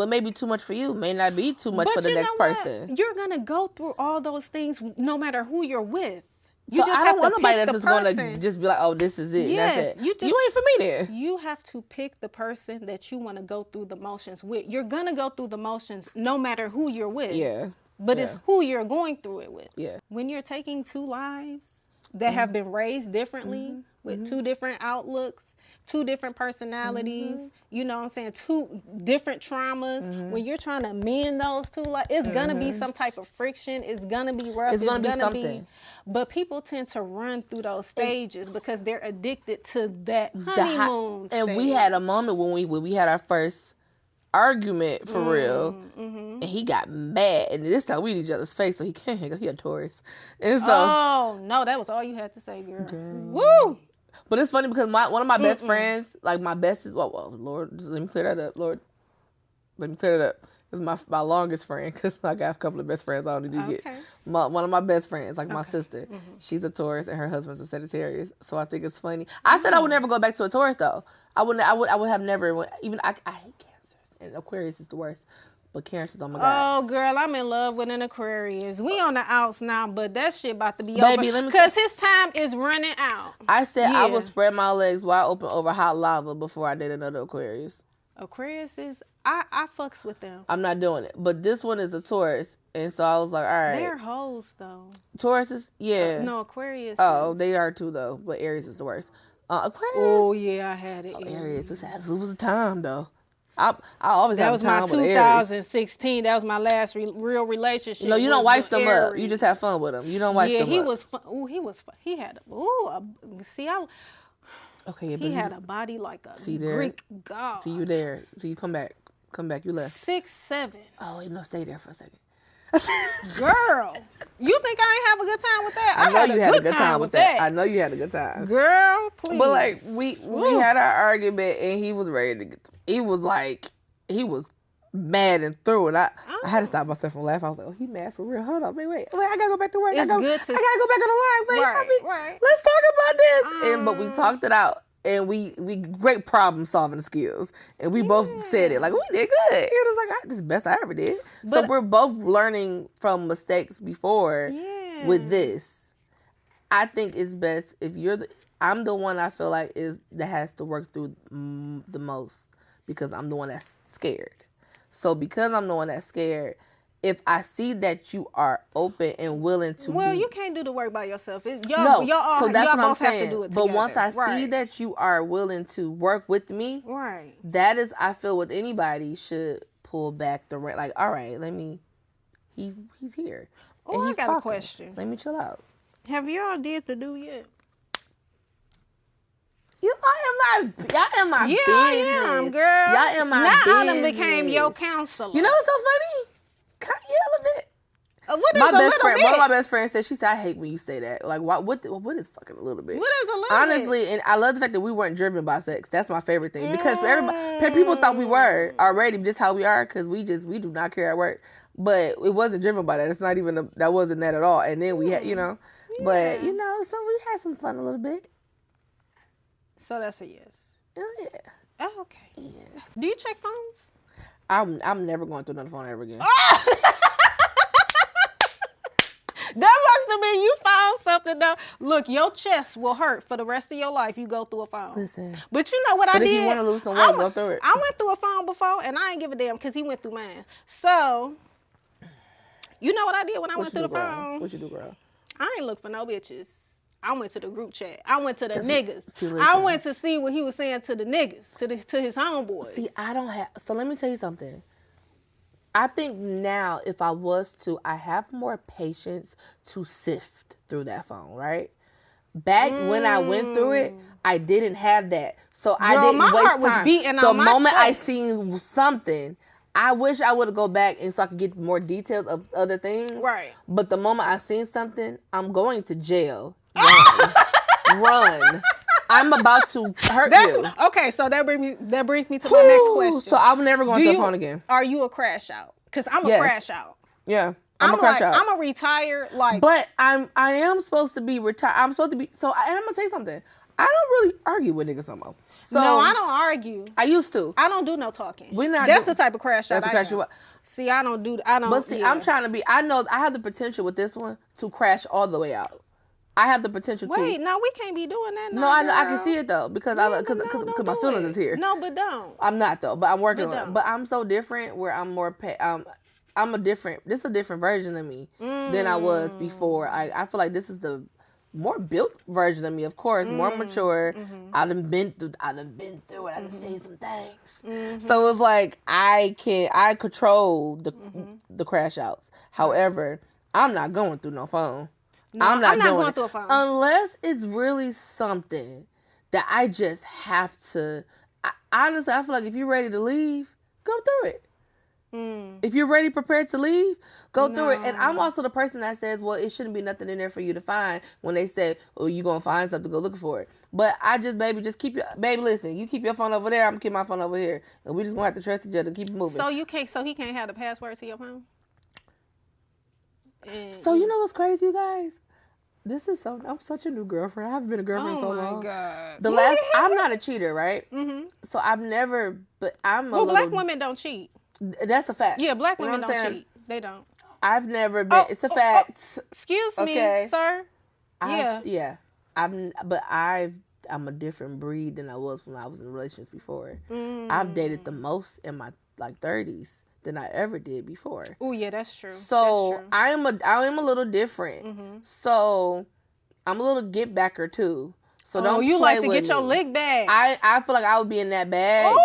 Speaker 2: maybe too much for you may not be too much for the next person.
Speaker 1: You're going to go through all those things no matter who you're with.
Speaker 2: I don't want nobody that's just going to just be like, oh, this is it.
Speaker 1: Yes,
Speaker 2: that's it. You ain't for me there.
Speaker 1: You have to pick the person that you want to go through the motions with. You're going to go through the motions no matter who you're with.
Speaker 2: Yeah.
Speaker 1: But it's who you're going through it with.
Speaker 2: Yeah.
Speaker 1: When you're taking two lives that have been raised differently with two different outlooks, two different personalities, you know what I'm saying, two different traumas. When you're trying to mend those two, like, it's going to be some type of friction. It's going to be rough.
Speaker 2: It's going to be something.
Speaker 1: But people tend to run through those stages because they're addicted to that honeymoon stage.
Speaker 2: And we had a moment when we had our first argument for real, and he got mad, and this time we in each other's face, so he can't hang up. He a Taurus, and so
Speaker 1: no, that was all you had to say, girl. Woo!
Speaker 2: But it's funny because one of my best friends, like my bestest, Lord, let me clear that up, Lord. Let me clear that up. It's my longest friend because I got a couple of best friends I only do get. One of my best friends, like my sister, she's a Taurus and her husband's a Sagittarius. So I think it's funny. I said I would never go back to a Taurus though. I would have never. Even I hate Cancers, and Aquarius is the worst. But Cancers, oh my God.
Speaker 1: Oh, girl, I'm in love with an Aquarius. We on the outs now, but that shit about to be over. Because his time is running out.
Speaker 2: I said I would spread my legs wide open over hot lava before I date another Aquarius.
Speaker 1: Aquarius is, I fucks with them.
Speaker 2: I'm not doing it. But this one is a Taurus. And so I was like, all right.
Speaker 1: They're hoes, though.
Speaker 2: Tauruses? Yeah.
Speaker 1: No, Aquarius.
Speaker 2: Oh, they are too, though. But Aries is the worst. Aquarius.
Speaker 1: Oh, yeah, I had it.
Speaker 2: Aries. It was a time, though. I always
Speaker 1: That
Speaker 2: have
Speaker 1: was
Speaker 2: time
Speaker 1: my
Speaker 2: with Aries.
Speaker 1: 2016. That was my last real relationship.
Speaker 2: No, you don't wife them
Speaker 1: Aries.
Speaker 2: up. You just have fun with them. You don't wife them up.
Speaker 1: Yeah, he was fun. Ooh, he was fun. He had see,
Speaker 2: Okay, yeah,
Speaker 1: he had a body like a Greek god.
Speaker 2: See you there. See you come back. Come back. You left.
Speaker 1: 6'7".
Speaker 2: Oh, wait, no, stay there for a second.
Speaker 1: Girl, you think I ain't have a good time with that?
Speaker 2: I know you had a good time with that. I know you had a good time.
Speaker 1: Girl, please.
Speaker 2: But like we had our argument and he was ready to get. He was mad and through, and I had to stop myself from laughing. I was like, "Oh, he mad for real? Hold on, wait, I gotta go back to work.
Speaker 1: It's good to.
Speaker 2: I gotta go back on the line. Wait,
Speaker 1: right.
Speaker 2: Let's talk about this." But we talked it out. And we great problem solving skills, and we both said it like we did good. It was like this is the best I ever did. But, so we're both learning from mistakes before. With this, I think it's best if I'm the one I feel like that has to work through the most because I'm the one that's scared. So because I'm the one that's scared. If I see that you are open and willing to
Speaker 1: you can't do the work by yourself. So that's y'all
Speaker 2: what
Speaker 1: both
Speaker 2: I'm saying.
Speaker 1: Have to do it together.
Speaker 2: But once I see that you are willing to work with me, that is, I feel, with anybody should pull back the like. All right, he's here.
Speaker 1: Oh,
Speaker 2: and he's
Speaker 1: I got
Speaker 2: talking.
Speaker 1: a question.
Speaker 2: Let me chill out.
Speaker 1: Have y'all did the do yet?
Speaker 2: Y'all in my business.
Speaker 1: I am, girl.
Speaker 2: Y'all in my business.
Speaker 1: Now I done became your counselor.
Speaker 2: You know what's so funny? Yeah, a little bit.
Speaker 1: What is
Speaker 2: One of my best friends said, she said, I hate when you say that. Like, what is fucking a little bit?
Speaker 1: What is a little
Speaker 2: Honestly,
Speaker 1: bit?
Speaker 2: And I love the fact that we weren't driven by sex. That's my favorite thing. Because for everybody, people thought we were already just how we are because we do not care at work. But it wasn't driven by that. It's not even, that wasn't that at all. And then we had, but, so we had some fun a little bit.
Speaker 1: So that's a yes.
Speaker 2: Oh, yeah.
Speaker 1: Oh, okay.
Speaker 2: Yeah.
Speaker 1: Do you check phones?
Speaker 2: I'm never going through another phone ever again.
Speaker 1: That must have been you found something though. Look, your chest will hurt for the rest of your life. You go through a phone.
Speaker 2: Listen,
Speaker 1: but you know what I did?
Speaker 2: But if you want to lose some weight, go through it.
Speaker 1: I went through a phone before, and I ain't give a damn because he went through mine. So, you know what I did when I went through the phone?
Speaker 2: What you do, girl?
Speaker 1: I ain't look for no bitches. I went to the group chat. I went to the niggas.
Speaker 2: See,
Speaker 1: I went to see what he was saying to the niggas, to his homeboys.
Speaker 2: See, I don't have. So let me tell you something. I think now, if I was to, I have more patience to sift through that phone, right? Back when I went through it, I didn't have that. So I didn't waste time.
Speaker 1: My heart was beating
Speaker 2: the
Speaker 1: on my
Speaker 2: moment
Speaker 1: chest.
Speaker 2: I seen something, I wish I would have go back and so I could get more details of other things.
Speaker 1: Right.
Speaker 2: But the moment I seen something, I'm going to jail. Run. I'm about to hurt you.
Speaker 1: Okay, so that brings me to my next question.
Speaker 2: So I'm never going to the phone again.
Speaker 1: Are you a crash out? Because I'm a crash out.
Speaker 2: Yeah. I'm a crash out.
Speaker 1: I'm a retire
Speaker 2: But I am supposed to be retired. I'm supposed to be. So I am gonna say something. I don't really argue with niggas no more. So,
Speaker 1: no, I don't argue.
Speaker 2: I used to.
Speaker 1: I don't do no talking.
Speaker 2: That's
Speaker 1: the type of crash out.
Speaker 2: That's a crash.
Speaker 1: See, I don't. But see,
Speaker 2: I'm trying to be. I know I have the potential with this one to crash all the way out. I have the potential to.
Speaker 1: Wait, no, we can't be doing that.
Speaker 2: No, I can see it though because because my feelings is here.
Speaker 1: No, but don't.
Speaker 2: I'm not though, but I'm working on it. But I'm so different where I'm more. I'm a different. This is a different version of me than I was before. I feel like this is the more built version of me. Of course, more mature. I done been through it. I done seen some things. So it's like I control the crash outs. However, I'm not going through no phone.
Speaker 1: No, I'm not going through a phone.
Speaker 2: Unless it's really something that I just have to. Honestly, I feel like if you're ready to leave, go through it. If you're ready, prepared to leave, go through it. And I'm also the person that says, well, it shouldn't be nothing in there for you to find when they say, oh, you're going to find something, go looking for it. But baby, listen, you keep your phone over there, I'm going to keep my phone over here. And we just going to have to trust each other and keep it moving.
Speaker 1: So he can't have the password to your phone?
Speaker 2: So you know what's crazy, you guys? I'm such a new girlfriend. I haven't been a girlfriend so long.
Speaker 1: Oh my God.
Speaker 2: I'm not a cheater, right? So I've never, but I'm a little.
Speaker 1: Black women don't cheat.
Speaker 2: That's a fact.
Speaker 1: Yeah, black women don't cheat. They don't.
Speaker 2: I've never been. It's a fact.
Speaker 1: Excuse me, sir.
Speaker 2: I'm a different breed than I was when I was in relationships before. I've dated the most in my 30s than I ever did before.
Speaker 1: Oh yeah, that's true.
Speaker 2: So
Speaker 1: that's true.
Speaker 2: I am a little different. So I'm a little get backer too. So don't
Speaker 1: you
Speaker 2: play
Speaker 1: like to
Speaker 2: with
Speaker 1: get your lick back.
Speaker 2: I feel like I would be in that bag.
Speaker 1: Ooh.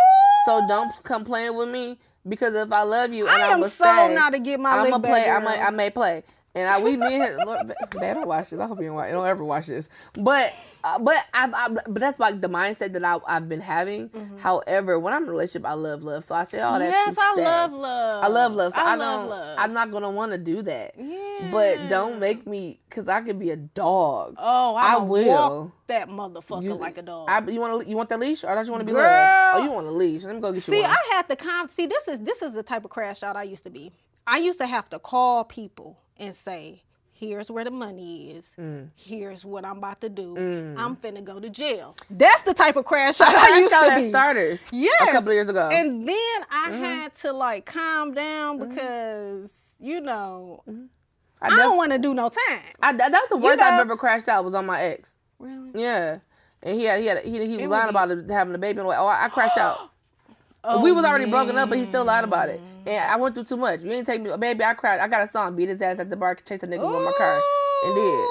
Speaker 2: So don't come playing with me because if I love you and
Speaker 1: I am so not to get my lick back, girl.
Speaker 2: I may play. And me and him, Lord, babe, don't watch this. I hope you don't ever watch this. But that's like the mindset that I've been having. Mm-hmm. However, when I'm in a relationship, I love love. So I say all that.
Speaker 1: Yes, I love love.
Speaker 2: I love love. So
Speaker 1: I love love.
Speaker 2: I'm not gonna want to do that.
Speaker 1: Yeah.
Speaker 2: But don't make me, cause I could be a dog.
Speaker 1: Oh, I will walk that motherfucker like a dog.
Speaker 2: You want that leash, or don't you want to be
Speaker 1: Girl.
Speaker 2: loved? Oh, you want a leash? Let me go get you one.
Speaker 1: See, I had to See, this is the type of crash out I used to be. I used to have to call people and say, here's where the money is. Here's what I'm about to do. I'm finna go to jail. That's the type of crash out I used to be.
Speaker 2: Starters.
Speaker 1: Yes.
Speaker 2: A couple of years ago.
Speaker 1: And then I had to like calm down because I don't want to do no time.
Speaker 2: That was the worst I've ever crashed out. Was on my ex.
Speaker 1: Really?
Speaker 2: Yeah. And he was lying about having a baby. And I crashed out. We was already broken up, but he still lied about it. And I went through too much. You ain't take me, baby. I cried. I got a song, beat his ass at the bar, chase a nigga with my car, and did.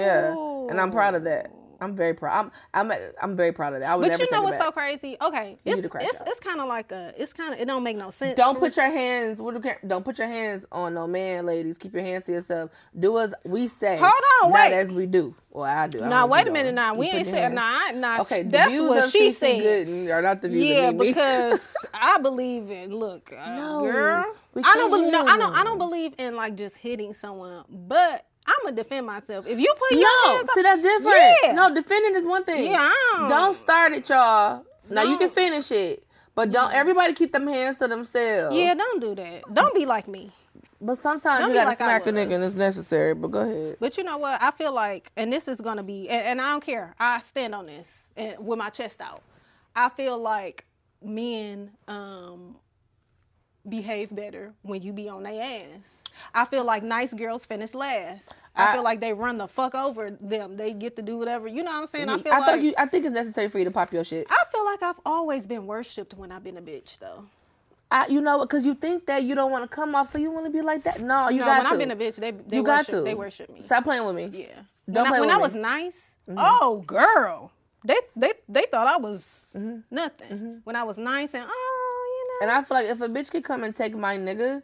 Speaker 2: Yeah, and I'm proud of that. I'm very proud. I'm very proud of that. I would
Speaker 1: but
Speaker 2: never
Speaker 1: you know
Speaker 2: take it
Speaker 1: what's
Speaker 2: back.
Speaker 1: so crazy? Okay, it's kind of like it don't make no sense.
Speaker 2: Don't put your hands. Don't put your hands on no man, ladies. Keep your hands to yourself. Do as we say.
Speaker 1: Hold on,
Speaker 2: not
Speaker 1: wait.
Speaker 2: as we do. Well, I do.
Speaker 1: Nah, wait a minute. Nah, we ain't saying nah.
Speaker 2: Okay,
Speaker 1: that's what she said.
Speaker 2: Gooden are not the views
Speaker 1: yeah,
Speaker 2: of me.
Speaker 1: because I believe in. Look,
Speaker 2: no,
Speaker 1: girl, I don't believe. No, I don't believe in like just hitting someone, but I'm gonna defend myself. If you put your hands up,
Speaker 2: see, that's different.
Speaker 1: Yeah.
Speaker 2: No, defending is one thing.
Speaker 1: Yeah,
Speaker 2: don't start it, y'all. Now you can finish it, but don't everybody keep them hands to themselves.
Speaker 1: Yeah, don't do that. Don't be like me.
Speaker 2: But sometimes you gotta smack a nigga and it's necessary. But go ahead.
Speaker 1: But you know what? I feel like, and this is gonna be, and I don't care. I stand on this and with my chest out. I feel like men behave better when you be on their ass. I feel like nice girls finish last. I feel like they run the fuck over them. They get to do whatever. You know what I'm saying? I
Speaker 2: think it's necessary for you to pop your shit.
Speaker 1: I feel like I've always been worshipped when I've been a bitch, though.
Speaker 2: You know, because you think that you don't want to come off, so you want to be like that. No, you got to.
Speaker 1: When I've been a bitch, they worship me.
Speaker 2: Stop playing with me.
Speaker 1: Yeah. When I was nice, oh girl, they thought I was nothing. When I was nice and
Speaker 2: And I feel like if a bitch could come and take my nigga.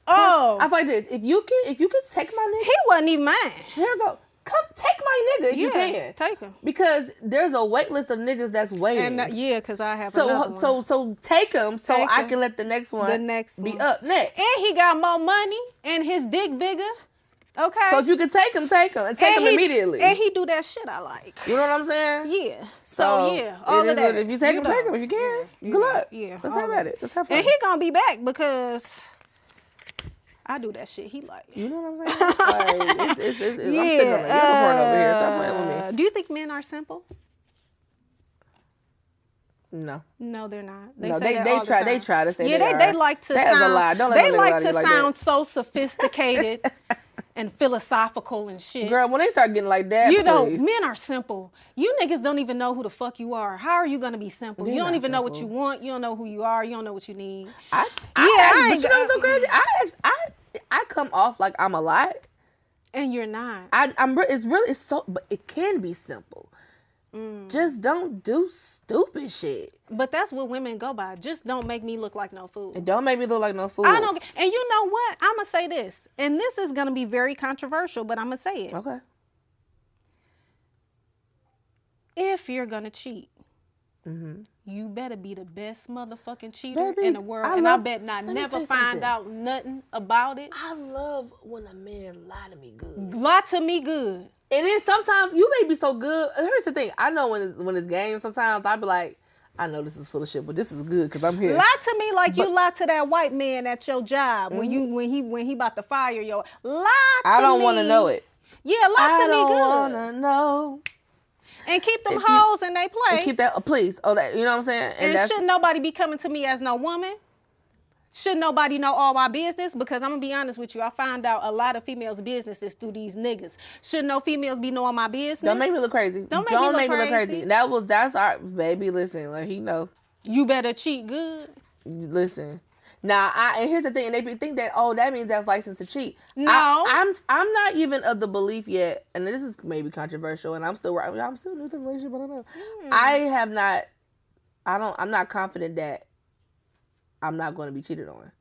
Speaker 1: Oh,
Speaker 2: I feel like this. If you could take my nigga,
Speaker 1: he wasn't even mine.
Speaker 2: Here we go. Come take my nigga if you can.
Speaker 1: Take him.
Speaker 2: Because there's a wait list of niggas that's waiting.
Speaker 1: And because I have another one.
Speaker 2: So take him I can let the next one be up next.
Speaker 1: And he got more money and his dick bigger. Okay.
Speaker 2: So if you can take him and take him immediately.
Speaker 1: And he do that shit I like.
Speaker 2: You know what I'm saying?
Speaker 1: Yeah. So yeah, all of that.
Speaker 2: If you take him, take him if you can. Good luck.
Speaker 1: Yeah.
Speaker 2: Let's have at it. Let's have fun.
Speaker 1: And he gonna be back because I do that shit he like.
Speaker 2: You know what I'm saying? Like, I'm sitting on it. You're the part over here. Stop playing with me.
Speaker 1: Do you think men are simple?
Speaker 2: No.
Speaker 1: No, they're not.
Speaker 2: They try to say
Speaker 1: they like to
Speaker 2: that
Speaker 1: sound.
Speaker 2: Is a lie. Don't let
Speaker 1: they like to sound
Speaker 2: that.
Speaker 1: so sophisticated and philosophical and shit.
Speaker 2: Girl, when they start getting like that,
Speaker 1: men are simple. You niggas don't even know who the fuck you are. How are you gonna be simple? You don't even know what you want. You don't know who you are. You don't know what you need.
Speaker 2: But you know what's so crazy? I come off like I'm a lot,
Speaker 1: and you're not.
Speaker 2: It's so, but it can be simple. Just don't do stupid shit.
Speaker 1: But that's what women go by. Just don't make me look like no fool.
Speaker 2: It don't make me look like no fool.
Speaker 1: I don't. And you know what? I'm gonna say this, and this is gonna be very controversial, but I'm gonna say it.
Speaker 2: Okay.
Speaker 1: If you're gonna cheat, you better be the best motherfucking cheater in the world, I bet not never find out nothing about it.
Speaker 2: I love when a man lie to me good.
Speaker 1: Lie to me good.
Speaker 2: And then sometimes you may be so good. Here's the thing. I know when it's game, sometimes I be like, I know this is full of shit, but this is good because I'm here.
Speaker 1: Lie to me like you lie to that white man at your job when he about to fire you. Lie to me.
Speaker 2: I don't want to know it.
Speaker 1: Yeah, lie to me good.
Speaker 2: I don't want to know.
Speaker 1: And keep them hoes in their place.
Speaker 2: Keep that, please. Oh, that, you know what I'm saying?
Speaker 1: And shouldn't nobody be coming to me as no woman? Should nobody know all my business? Because I'm going to be honest with you. I found out a lot of females' businesses through these niggas. Should no females be knowing my business?
Speaker 2: Don't make me look crazy. Don't make me look crazy. That's our baby. Listen, like he know.
Speaker 1: You better cheat good.
Speaker 2: Listen. Now, and here's the thing. And they think that, that means that's license to cheat.
Speaker 1: No.
Speaker 2: I'm not even of the belief yet, and this is maybe controversial, and I'm still new to the relationship, I don't know. I'm not confident that I'm not going to be cheated on.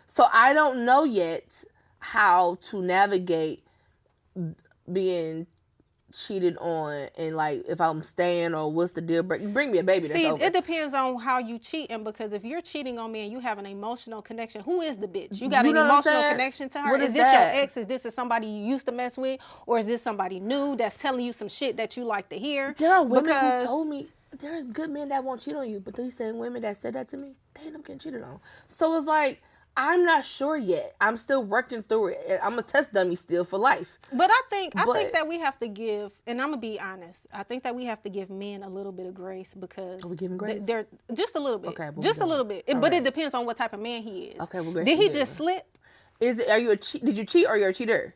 Speaker 2: So I don't know yet how to navigate being cheated on, and like if I'm staying or what's the deal breaker. Bring me a baby.
Speaker 1: See,
Speaker 2: that's over.
Speaker 1: it depends on how you cheating, because if you're cheating on me and you have an emotional connection, who is the bitch? You got an emotional connection to her?
Speaker 2: What
Speaker 1: is this
Speaker 2: that?
Speaker 1: your ex? Is this somebody you used to mess with? Or is this somebody new that's telling you some shit that you like to hear?
Speaker 2: There are women who told me there's good men that won't cheat on you, but these same women that said that to me, they end up getting cheated on. So it's like, I'm not sure yet. I'm still working through it. I'm a test dummy still for life.
Speaker 1: But I think that we have to give, and I'm gonna be honest, I think that we have to give men a little bit of grace, because
Speaker 2: we giving grace?
Speaker 1: They're just a little bit.
Speaker 2: Okay,
Speaker 1: just a little bit. But it depends on what type of man he is.
Speaker 2: Okay, well,
Speaker 1: did he just slip?
Speaker 2: Are you did you cheat or you're a cheater?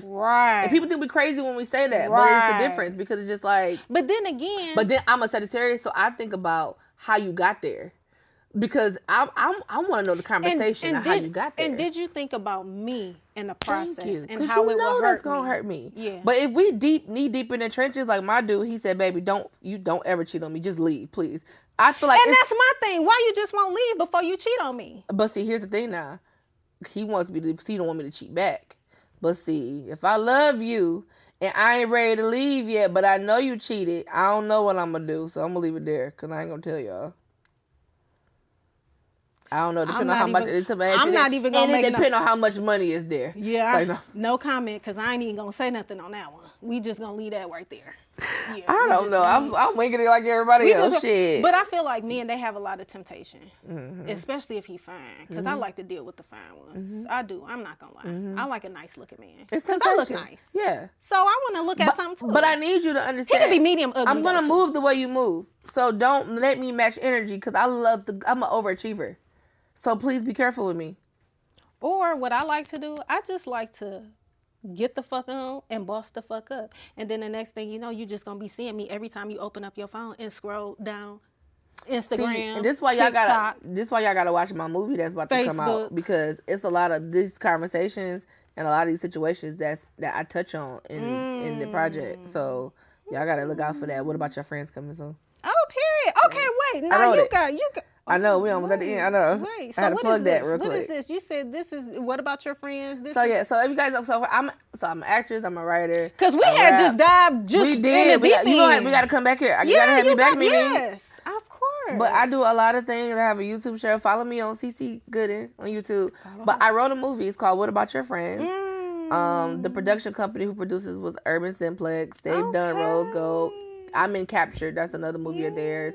Speaker 1: Right.
Speaker 2: And people think we're crazy when we say that, but it's the difference, because it's just like.
Speaker 1: But then again.
Speaker 2: But then I'm a Sagittarius, so I think about how you got there. Because I want to know the conversation and how you got there.
Speaker 1: And did you think about me in the process and
Speaker 2: how
Speaker 1: it will hurt
Speaker 2: gonna hurt me?
Speaker 1: Yeah.
Speaker 2: But if we knee deep in the trenches, like my dude, he said, "Baby, don't ever cheat on me. Just leave, please." I feel like,
Speaker 1: and that's my thing. Why you just won't leave before you cheat on me?
Speaker 2: But see, here's the thing now. He wants me to, because he don't want me to cheat back. But see, if I love you and I ain't ready to leave yet, but I know you cheated, I don't know what I'm gonna do, so I'm gonna leave it there, because I ain't gonna tell y'all. I don't know. Depending on how much it's
Speaker 1: I'm not even gonna make it.
Speaker 2: Depending on how much money is there.
Speaker 1: Yeah. No comment, because I ain't even gonna say nothing on that one. We just gonna leave that right there.
Speaker 2: Yeah, I don't know. I'm winging it like everybody else. Shit.
Speaker 1: But I feel like men, they have a lot of temptation, especially if he fine. Because I like to deal with the fine ones. I do. I'm not gonna lie. I like a nice looking man. Because I look nice.
Speaker 2: Yeah.
Speaker 1: So I want to look at something too.
Speaker 2: But I need you to understand.
Speaker 1: He can be medium ugly.
Speaker 2: I'm gonna move the way you move. So don't let me match energy, because I'm an overachiever. So please be careful with me.
Speaker 1: Or what I like to do, I just like to get the fuck on and boss the fuck up. And then the next thing you know, you just gonna be seeing me every time you open up your phone and scroll down Instagram. See,
Speaker 2: and this is why y'all gotta watch my movie that's about to come out, because it's a lot of these conversations and a lot of these situations that I touch on in the project. So y'all gotta look out for that. What about your friends coming soon?
Speaker 1: Oh, period. Okay, wait. Now you got.
Speaker 2: I know, we almost at the end. I know.
Speaker 1: Wait,
Speaker 2: so I had to plug that real quick.
Speaker 1: What is this? You said this is, what about your friends?
Speaker 2: So if you guys, I'm an actress, I'm a writer.
Speaker 1: Because we had just dived
Speaker 2: we did. We got to come back here. You got to have me back, Mimi.
Speaker 1: Yes, of course.
Speaker 2: But I do a lot of things. I have a YouTube show. Follow me on Cece Gooden on YouTube. But I wrote a movie. It's called What About Your Friends? The production company who produces was Urban Simplex. They've done Rose Gold. I'm in Captured. That's another movie of theirs.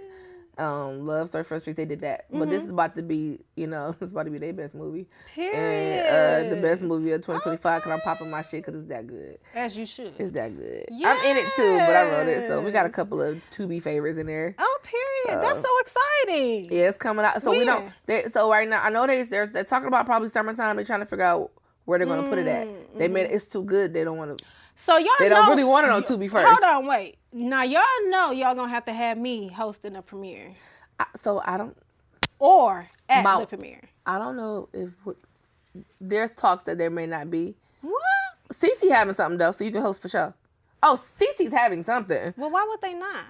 Speaker 2: Love Surf First Street, they did that. But this is about to be, it's about to be their best movie.
Speaker 1: Period.
Speaker 2: And the best movie of 2025, because I'm popping my shit because it's that good.
Speaker 1: As you should.
Speaker 2: It's that good. Yes. I'm in it too, but I wrote it. So we got a couple of to-be favorites in there.
Speaker 1: Oh, period. That's so exciting.
Speaker 2: Yeah, it's coming out. So so right now, I know they're talking about probably summertime. They're trying to figure out where they're going to put it at. They made it's too good. They don't want to.
Speaker 1: So y'all
Speaker 2: they don't really want it on Tubi first.
Speaker 1: Hold on, wait. Now y'all know y'all gonna have to have me hosting a premiere. Or at the premiere.
Speaker 2: I don't know if there's talks that there may not be.
Speaker 1: What?
Speaker 2: Cece having something though, so you can host for sure. Oh, Cece's having something.
Speaker 1: Well, why would they not?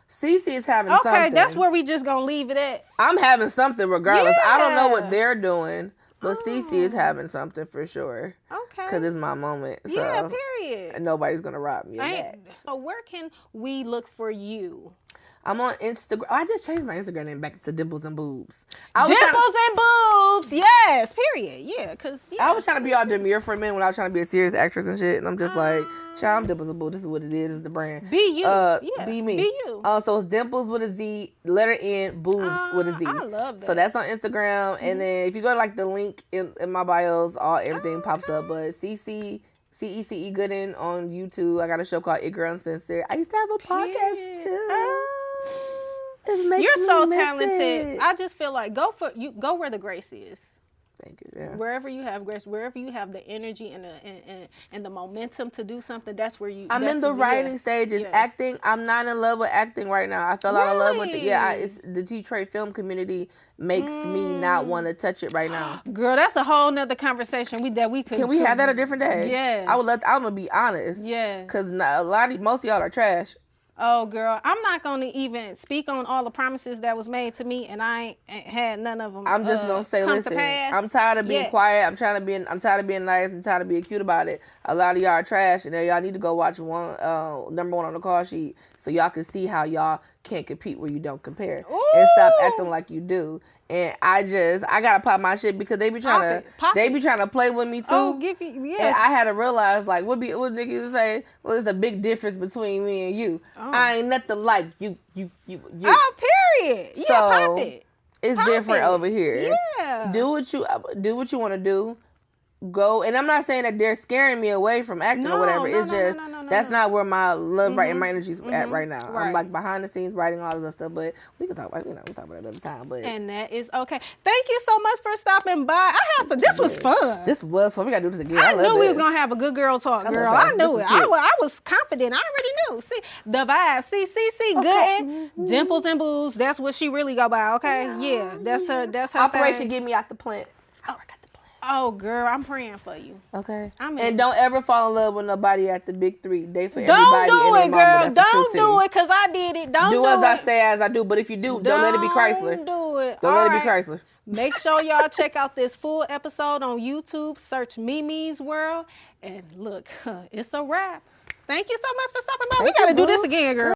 Speaker 2: Cece is having something. Okay,
Speaker 1: that's where we just gonna leave it at.
Speaker 2: I'm having something regardless. Yeah. I don't know what they're doing. But Cece is having something for sure. Okay. Because it's my moment. So
Speaker 1: yeah, period.
Speaker 2: And nobody's going to rob me of that.
Speaker 1: So where can we look for you?
Speaker 2: I'm on Instagram. I just changed my Instagram name back to Dimples and Boobs.
Speaker 1: And Boobs. Yes, period. Yeah, because
Speaker 2: I was trying to be all demure for a minute when I was trying to be a serious actress and shit. And I'm just like, child, I'm Dimples and Boobs. This is what it is. It's the brand.
Speaker 1: Be you.
Speaker 2: Be me.
Speaker 1: Be you.
Speaker 2: So it's Dimples with a Z, letter N, Boobs with a Z.
Speaker 1: I love that.
Speaker 2: So that's on Instagram. And then if you go to like the link in my bios, everything pops up. But Cece Gooden on YouTube. I got a show called It Girl Uncensored. I used to have a podcast too.
Speaker 1: You're so talented. I just feel like go where the grace is.
Speaker 2: Thank you. Yeah.
Speaker 1: Wherever you have grace, wherever you have the energy and the momentum to do something, that's where you.
Speaker 2: I'm in the writing stages. Yes. Acting. I'm not in love with acting right now. I fell out of love with it. Yeah, it's the Detroit film community makes me not want to touch it right now.
Speaker 1: Girl, that's a whole nother conversation we could.
Speaker 2: Can we have that a different day?
Speaker 1: Yes.
Speaker 2: I'm gonna be honest.
Speaker 1: Yeah.
Speaker 2: Because most of y'all are trash.
Speaker 1: Oh, girl, I'm not going to even speak on all the promises that was made to me, and I ain't had none of them.
Speaker 2: I'm just gonna say,
Speaker 1: come
Speaker 2: listen,
Speaker 1: to pass.
Speaker 2: I'm tired of being quiet. I'm tired of being nice. I'm tired of being cute about it. A lot of y'all are trash, and y'all need to go watch number 1 on the call sheet so y'all can see how y'all can't compete where you don't compare.
Speaker 1: Ooh.
Speaker 2: And stop acting like you do. And I gotta pop my shit because they be trying to play with me too.
Speaker 1: Oh, give you, yeah.
Speaker 2: And I had to realize, like, what niggas say? Well, there's a big difference between me and you.
Speaker 1: Oh.
Speaker 2: I ain't nothing like you.
Speaker 1: Oh, period. Yeah,
Speaker 2: so,
Speaker 1: pop it.
Speaker 2: It's different over here.
Speaker 1: Yeah.
Speaker 2: Do what you want to do. Go, and I'm not saying that they're scaring me away from acting or whatever. It's just that's not where my love and my energy's at right now.
Speaker 1: Right.
Speaker 2: I'm like behind the scenes writing all this stuff, but we can talk about we'll talk about it another time. But
Speaker 1: and that is okay. Thank you so much for stopping by. This was fun.
Speaker 2: This was fun. We gotta do this again.
Speaker 1: I knew we was gonna have a good girl talk, girl. I knew it. I was confident. I already knew. See the vibe. See Gooden, dimples and booze. That's what she really go by. Okay, yeah, that's her. That's her.
Speaker 2: Operation
Speaker 1: thing.
Speaker 2: Get Me Out the Plant.
Speaker 1: Oh, girl, I'm praying for you.
Speaker 2: Okay. And don't ever fall in love with nobody at the big 3. They for everybody.
Speaker 1: Don't do it, girl.
Speaker 2: Don't
Speaker 1: do it, because I did it. Don't do
Speaker 2: as
Speaker 1: it.
Speaker 2: I say as I do. But if you do, don't let it be Chrysler.
Speaker 1: Don't do it.
Speaker 2: Don't let it be Chrysler.
Speaker 1: Make sure y'all check out this full episode on YouTube. Search Mimi's World. And look, it's a wrap. Thank you so much for stopping by. We got to do this again, girl.